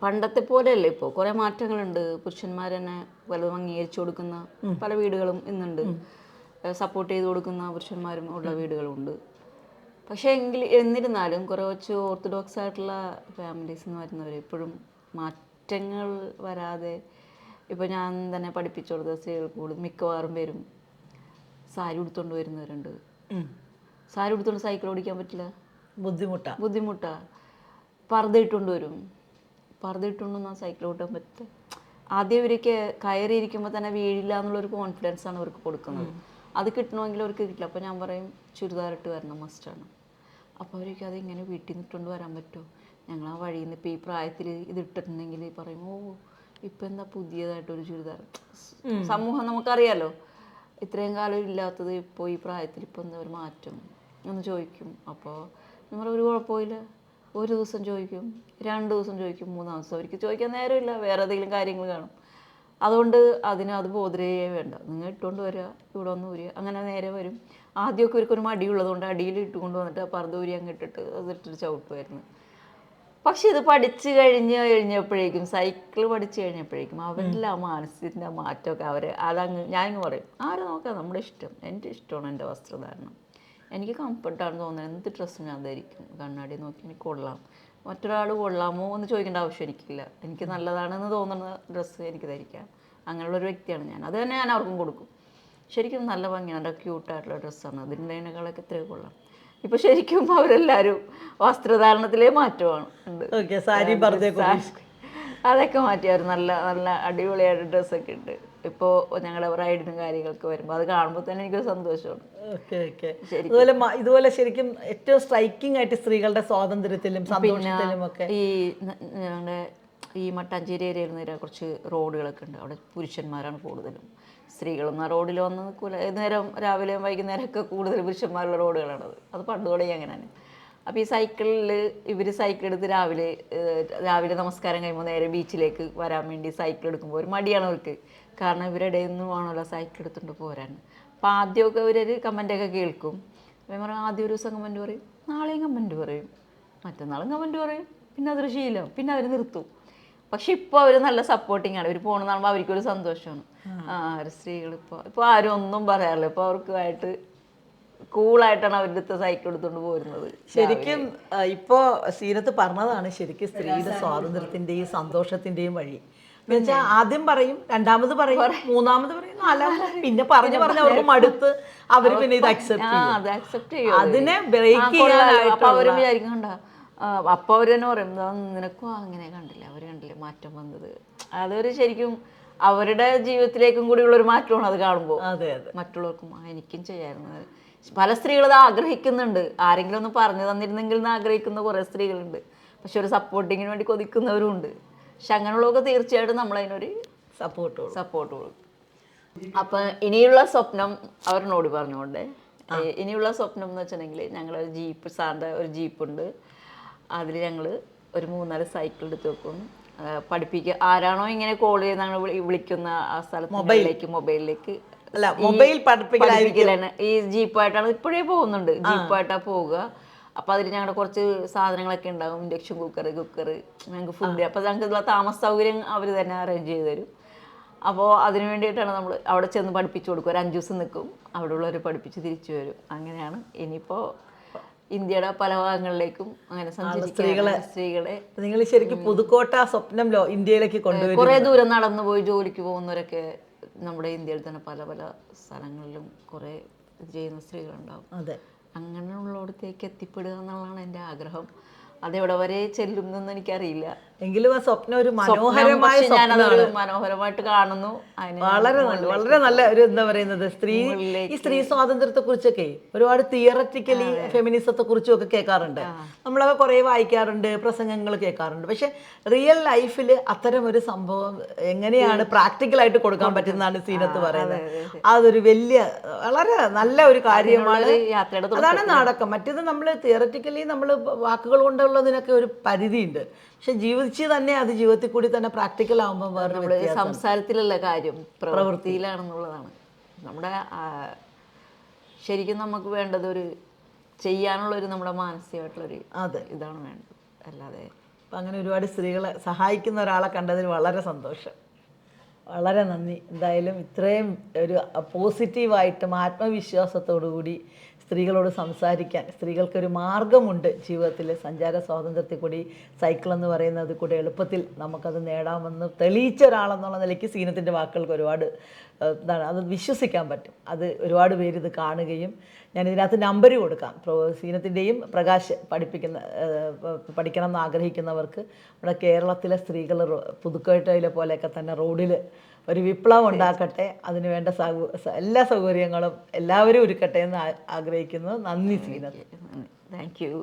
A: പണ്ടത്തെ പോലെയല്ലേ ഇപ്പോൾ, കുറേ മാറ്റങ്ങളുണ്ട്. പുരുഷന്മാർ തന്നെ വലുതും അംഗീകരിച്ചു കൊടുക്കുന്ന പല വീടുകളും ഇന്നുണ്ട്, സപ്പോർട്ട് ചെയ്ത് കൊടുക്കുന്ന പുരുഷന്മാരും ഉള്ള വീടുകളുണ്ട്. പക്ഷേ എന്നിരുന്നാലും കുറച്ച് ഓർത്തഡോക്സ് ആയിട്ടുള്ള ഫാമിലീസ് എന്ന് വരുന്നവർ ഇപ്പോഴും മാറ്റങ്ങൾ വരാതെ, ഇപ്പോൾ ഞാൻ തന്നെ പഠിപ്പിച്ചു കൊടുത്ത സ്ത്രീകൾ കൂടുതൽ മിക്കവാറും പേരും സാരി ഉടുത്തുകൊണ്ട് വരുന്നവരുണ്ട്. സാരി ഉടുത്തുകൊണ്ട് സൈക്കിൾ ഓടിക്കാൻ പറ്റില്ല, ബുദ്ധിമുട്ടാണ്. പർദ്ദ ഇട്ടുകൊണ്ട് വരും, പർദ്ദ ഇട്ടുകൊണ്ടൊന്നും സൈക്കിൾ ഓട്ടാൻ പറ്റില്ല. ആദ്യം ഇവർക്ക് കയറിയിരിക്കുമ്പോൾ തന്നെ വീഴില്ല എന്നുള്ളൊരു കോൺഫിഡൻസ് ആണ് അവർക്ക് കൊടുക്കുന്നത്. അത് കിട്ടണമെങ്കിൽ അവർക്ക് കിട്ടില്ല. അപ്പോൾ ഞാൻ പറയും ചുരിദാറിട്ട് വരണം, മസ്റ്റാണ്. അപ്പോൾ അവർക്ക് അതിങ്ങനെ വീട്ടിൽ നിന്ന് ഇട്ടുകൊണ്ട് വരാൻ പറ്റുമോ? ഞങ്ങൾ ആ വഴിയിൽ നിന്ന് ഇപ്പോൾ ഈ പ്രായത്തിൽ ഇത് ഇട്ടിട്ടുണ്ടെങ്കിൽ പറയും, ഓ ഇപ്പം എന്താ പുതിയതായിട്ടൊരു ചുരിദാർ. സമൂഹം നമുക്കറിയാലോ, ഇത്രയും കാലം ഇല്ലാത്തത് ഇപ്പോൾ ഈ പ്രായത്തിൽ ഇപ്പോൾ എന്താ ഒരു മാറ്റം എന്ന് ചോദിക്കും. അപ്പോൾ നമ്മൾ ഒരു കുഴപ്പമില്ല, ഒരു ദിവസം ചോദിക്കും, 2 ദിവസം ചോദിക്കും, 3 ദിവസം അവർക്ക് ചോദിക്കാൻ നേരമില്ല, വേറെ ഏതെങ്കിലും കാര്യങ്ങൾ കാണും. അതുകൊണ്ട് അത് ബോധരേ വേണ്ട, നിങ്ങൾ ഇട്ടുകൊണ്ട് വരിക, ഇവിടെ ഒന്ന് ഊരുക, അങ്ങനെ നേരെ വരും. ആദ്യമൊക്കെ ഇവർക്കൊരു മടിയുള്ളതുകൊണ്ട് അടിയിൽ ഇട്ടുകൊണ്ട് വന്നിട്ട് ആ പർദ്ദ ഊരി അങ്ങ് ഇട്ടിട്ട് അതിട്ടൊരു ചവിട്ടുമായിരുന്നു. പക്ഷെ ഇത് പഠിച്ചു കഴിഞ്ഞപ്പോഴേക്കും, സൈക്കിൾ പഠിച്ചു കഴിഞ്ഞപ്പോഴേക്കും അവരിൽ ആ മാനസികത്തിൻ്റെ മാറ്റമൊക്കെ അതങ്ങ് ഞാനിങ്ങ് പറയും, ആരും നോക്കാം, നമ്മുടെ ഇഷ്ടം, എൻ്റെ ഇഷ്ടമാണ് എൻ്റെ വസ്ത്രധാരണം, എനിക്ക് കംഫർട്ടാണെന്ന് തോന്നുന്നത് എന്ത് ഡ്രസ്സും ഞാൻ ധരിക്കും, കണ്ണാടി നോക്കി എനിക്ക് കൊള്ളാം, മറ്റൊരാൾ കൊള്ളാമോ എന്ന് ചോദിക്കേണ്ട ആവശ്യം എനിക്കില്ല, എനിക്ക് നല്ലതാണെന്ന് തോന്നുന്ന ഡ്രസ്സ് എനിക്ക് ധരിക്കാം. അങ്ങനെയുള്ളൊരു വ്യക്തിയാണ് ഞാൻ. അത് തന്നെ ഞാൻ അവർക്കും കൊടുക്കും. ശരിക്കും നല്ല ഭംഗിയാണ്, നല്ല ക്യൂട്ടായിട്ടുള്ള ഡ്രസ്സാണ്, അതിൻ്റെതിനേക്കാളൊക്കെ എത്രയോ കൊള്ളാം. ഇപ്പോൾ ശരിക്കും അവരെല്ലാവരും വസ്ത്രധാരണത്തിലേ മാറ്റമാണ് ഉണ്ട്. അതൊക്കെ മാറ്റിയാൽ നല്ല നല്ല അടിപൊളിയായിട്ട് ഡ്രസ്സൊക്കെ ഉണ്ട്. ഇപ്പോൾ ഞങ്ങളുടെ റൈഡിനും കാര്യങ്ങൾക്ക് വരുമ്പോൾ അത് കാണുമ്പോൾ തന്നെ എനിക്കൊരു സന്തോഷമാണ്.
B: ഇതുപോലെ ശരിക്കും ഏറ്റവും സ്ട്രൈക്കിംഗ് ആയിട്ട് സ്ത്രീകളുടെ സ്വാതന്ത്ര്യത്തിലും സന്തോഷത്തിലും ഒക്കെ
A: ഈ ഞങ്ങളുടെ ഈ മട്ടാഞ്ചേരി ഏരിയയിൽ നിന്ന് കുറച്ച് റോഡുകളൊക്കെ ഉണ്ട്, അവിടെ പുരുഷന്മാരാണ് കൂടുതലും. സ്ത്രീകളൊന്നും ആ റോഡിൽ വന്ന് നിൽക്കില്ല. നേരം രാവിലെയും വൈകുന്നേരമൊക്കെ കൂടുതൽ പുരുഷന്മാരുള്ള റോഡുകളാണത്. അത് പണ്ടുകൂടെ അങ്ങനെയാണ്. അപ്പോൾ ഈ സൈക്കിളിൽ ഇവർ സൈക്കിൾ എടുത്ത് രാവിലെ നമസ്കാരം കഴിയുമ്പോൾ നേരെ ബീച്ചിലേക്ക് വരാൻ വേണ്ടി സൈക്കിൾ എടുക്കുമ്പോൾ ഒരു മടിയാണ് അവർക്ക്. കാരണം ഇവരുടെ ഒന്നും ആണല്ലോ സൈക്കിൾ എടുത്തുകൊണ്ട് പോരാൻ. അപ്പോൾ ആദ്യമൊക്കെ ഇവരൊരു കമൻ്റൊക്കെ കേൾക്കും. അപ്പം പറയും, ആദ്യം ഒരു ദിവസം കമൻറ്റ് പറയും, നാളെയും കമൻറ്റ് പറയും, മറ്റന്നാളും കമൻറ്റ് പറയും, പിന്നെ അതൊരു ശീലം, പിന്നെ അവർ നിർത്തും. പക്ഷെ ഇപ്പോൾ അവർ നല്ല സപ്പോർട്ടിങ് ആണ്. ഇവർ പോകണമെന്ന് പറയുമ്പോൾ അവർക്കൊരു സന്തോഷമാണ്. ഒരു സ്ത്രീകൾ ഇപ്പോൾ ആരും ഒന്നും പറയാറില്ല. ഇപ്പോൾ അവർക്കുമായിട്ട് കൂളായിട്ടാണ് അവരുടെ അടുത്ത് സൈക്കിൾ എടുത്തുകൊണ്ട് പോരുന്നത്.
B: ശരിക്കും ഇപ്പോൾ സീനത്ത് പറഞ്ഞതാണ് ശരിക്കും സ്ത്രീയുടെ സ്വാതന്ത്ര്യത്തിൻ്റെയും സന്തോഷത്തിൻ്റെയും വഴി. എന്നുവെച്ചാൽ ആദ്യം പറയും, രണ്ടാമത് പറയും, മൂന്നാമത് പറയും, നാലാമത് പിന്നെ പറഞ്ഞ് അവർക്ക് മടുത്ത് അവർ പിന്നെ ഇത് അക്സെപ്റ്റ് ചെയ്യും. അതിനെ ബ്രേക്ക് ചെയ്യാനായിട്ട്
A: അപ്പോൾ അവർ വിചാരിക്കണ്ട. അപ്പോൾ അവർ തന്നെ പറയും, നിനക്കും അങ്ങനെ കണ്ടില്ല, അവർ കണ്ടില്ലേ മാറ്റം വന്നത്. അതൊരു ശരിക്കും അവരുടെ ജീവിതത്തിലേക്കും കൂടിയുള്ളൊരു മാറ്റമാണ് അത് കാണുമ്പോൾ.
B: അതെ അതെ,
A: മറ്റുള്ളവർക്കും എനിക്കും ചെയ്യാറുണ്ട്. പല സ്ത്രീകളത് ആഗ്രഹിക്കുന്നുണ്ട്, ആരെങ്കിലും ഒന്ന് പറഞ്ഞു തന്നിരുന്നെങ്കിൽ എന്ന് ആഗ്രഹിക്കുന്ന കുറേ സ്ത്രീകളുണ്ട്. പക്ഷെ ഒരു സപ്പോർട്ടിങ്ങിന് വേണ്ടി കൊതിക്കുന്നവരും ഉണ്ട്. പക്ഷെ അങ്ങനെയുള്ളതൊക്കെ തീർച്ചയായിട്ടും നമ്മളതിനൊരു സപ്പോർട്ട് കൊടുക്കും. അപ്പം ഇനിയുള്ള സ്വപ്നം അവരിനോട് പറഞ്ഞുകൊണ്ട്, ഇനിയുള്ള സ്വപ്നം എന്ന് വെച്ചിട്ടുണ്ടെങ്കിൽ ഞങ്ങളൊരു ജീപ്പ്, സാറിൻ്റെ ഒരു ജീപ്പുണ്ട്, അതിൽ ഞങ്ങൾ ഒരു 3-4 സൈക്കിൾ എടുത്ത് വെക്കും. പഠിപ്പിക്കുക, ആരാണോ ഇങ്ങനെ കോൾ ചെയ്ത് ഞങ്ങൾ വിളിക്കുന്ന ആ സ്ഥലത്ത് മൊബൈലിലേക്ക് പഠിപ്പിക്കലാണ്. ഈ ജീപ്പായിട്ടാണ് ഇപ്പോഴേ പോകുന്നുണ്ട്, ജീപ്പായിട്ടാണ് പോവുക. അപ്പോൾ അതിൽ ഞങ്ങളുടെ കുറച്ച് സാധനങ്ങളൊക്കെ ഉണ്ടാകും, ഇൻഡക്ഷൻ കുക്കർ, ഞങ്ങൾക്ക് ഫുഡ്. അപ്പോൾ ഞങ്ങൾക്ക് താമസ സൗകര്യം അവർ തന്നെ അറേഞ്ച് ചെയ്ത് തരും. അപ്പോൾ അതിന് വേണ്ടിയിട്ടാണ് നമ്മൾ അവിടെ ചെന്ന് പഠിപ്പിച്ചു കൊടുക്കും. ഒരു 5 ദിവസം നിൽക്കും, അവിടെ ഉള്ളവർ പഠിപ്പിച്ച് തിരിച്ചു വരും. അങ്ങനെയാണ്. ഇനിയിപ്പോൾ ഇന്ത്യയുടെ പല ഭാഗങ്ങളിലേക്കും അങ്ങനെ സഞ്ചരിക്കാൻ സ്ത്രീകളെ
B: നിങ്ങൾ ശരിക്കും പുതുക്കോട്ട സ്വപ്നം ഇന്ത്യയിലേക്ക് കൊണ്ടുവരും.
A: കുറെ ദൂരം നടന്നു പോയി ജോലിക്ക് പോകുന്നവരൊക്കെ നമ്മുടെ ഇന്ത്യയിൽ തന്നെ പല പല സ്ഥലങ്ങളിലും കുറെ ഇത് ചെയ്യുന്ന സ്ത്രീകളുണ്ടാവും.
B: അതെ,
A: അങ്ങനെയുള്ളിടത്തേക്ക് എത്തിപ്പെടുക എന്നുള്ളതാണ് എൻ്റെ ആഗ്രഹം. അതെവിടെ വരെ ചെല്ലും എന്നൊന്നും എനിക്കറിയില്ല.
B: എങ്കിലും ആ സ്വപ്നം ഒരു മനോഹരമായ
A: ഞാനതൊരു മനോഹരമായിട്ട് കാണുന്നു.
B: വളരെ നല്ല ഒരു എന്താ പറയുന്നത് ഈ സ്ത്രീ സ്വാതന്ത്ര്യത്തെ കുറിച്ചൊക്കെ ഒരുപാട് തിയററ്റിക്കലി ഫെമിനിസത്തെ കുറിച്ചും ഒക്കെ കേൾക്കാറുണ്ട്. നമ്മളൊക്കെ കുറെ വായിക്കാറുണ്ട്, പ്രസംഗങ്ങൾ കേൾക്കാറുണ്ട്. പക്ഷെ റിയൽ ലൈഫിൽ അത്തരം ഒരു സംഭവം എങ്ങനെയാണ് പ്രാക്ടിക്കലായിട്ട് കൊടുക്കാൻ പറ്റുന്നതാണ് സീനത്ത് പറയുന്നത്. അതൊരു വലിയ വളരെ നല്ല ഒരു കാര്യമാണ്. അതാണ് നാടകം. മറ്റേത് നമ്മൾ തിയററ്റിക്കലി നമ്മൾ വാക്കുകൾ കൊണ്ടുള്ളതിനൊക്കെ ഒരു പരിധിയുണ്ട്. പക്ഷെ ജീവിച്ച് തന്നെ അത് ജീവിതത്തിൽ കൂടി തന്നെ പ്രാക്ടിക്കൽ ആകുമ്പോൾ വേറെ
A: സംസാരത്തിലല്ല കാര്യം, പ്രവൃത്തിയിലാണെന്നുള്ളതാണ്. നമ്മുടെ ശരിക്കും നമുക്ക് വേണ്ടത് ഒരു ചെയ്യാനുള്ളൊരു നമ്മുടെ മാനസികമായിട്ടുള്ളൊരു ഇതാണ് വേണ്ടത്. അല്ലാതെ
B: അപ്പം അങ്ങനെ ഒരുപാട് സ്ത്രീകളെ സഹായിക്കുന്ന ഒരാളെ കണ്ടതിൽ വളരെ സന്തോഷം. വളരെ നന്ദി. എന്തായാലും ഇത്രയും ഒരു പോസിറ്റീവായിട്ടും ആത്മവിശ്വാസത്തോടു കൂടി സ്ത്രീകളോട് സംസാരിക്കാൻ, സ്ത്രീകൾക്കൊരു മാർഗമുണ്ട് ജീവിതത്തിൽ. സഞ്ചാര സ്വാതന്ത്ര്യത്തിൽ കൂടി സൈക്കിൾ എന്ന് പറയുന്നത് കൂടി എളുപ്പത്തിൽ നമുക്കത് നേടാമെന്ന് തെളിയിച്ച ഒരാളെന്നുള്ള നിലയ്ക്ക് സീനത്തിൻ്റെ വാക്കുകൾക്ക് ഒരുപാട് എന്താണ് അത് വിശ്വസിക്കാൻ പറ്റും. അത് ഒരുപാട് പേര് ഇത് കാണുകയും ഞാൻ ഇതിനകത്ത് നമ്പർ കൊടുക്കാം. സീനത്തിൻ്റെയും പ്രകാശ് പഠിക്കണം എന്ന് ആഗ്രഹിക്കുന്നവർക്ക് നമ്മുടെ കേരളത്തിലെ സ്ത്രീകൾ പുതുക്കോട്ടയിലെ പോലെയൊക്കെ തന്നെ റോഡിൽ ഒരു വിപ്ലവം ഉണ്ടാക്കട്ടെ. അതിന് വേണ്ട എല്ലാ സൗകര്യങ്ങളും എല്ലാവരും ഒരുക്കട്ടെ എന്ന് ആഗ്രഹിക്കുന്നു. നന്ദി സീനത്ത്.
A: Thank you.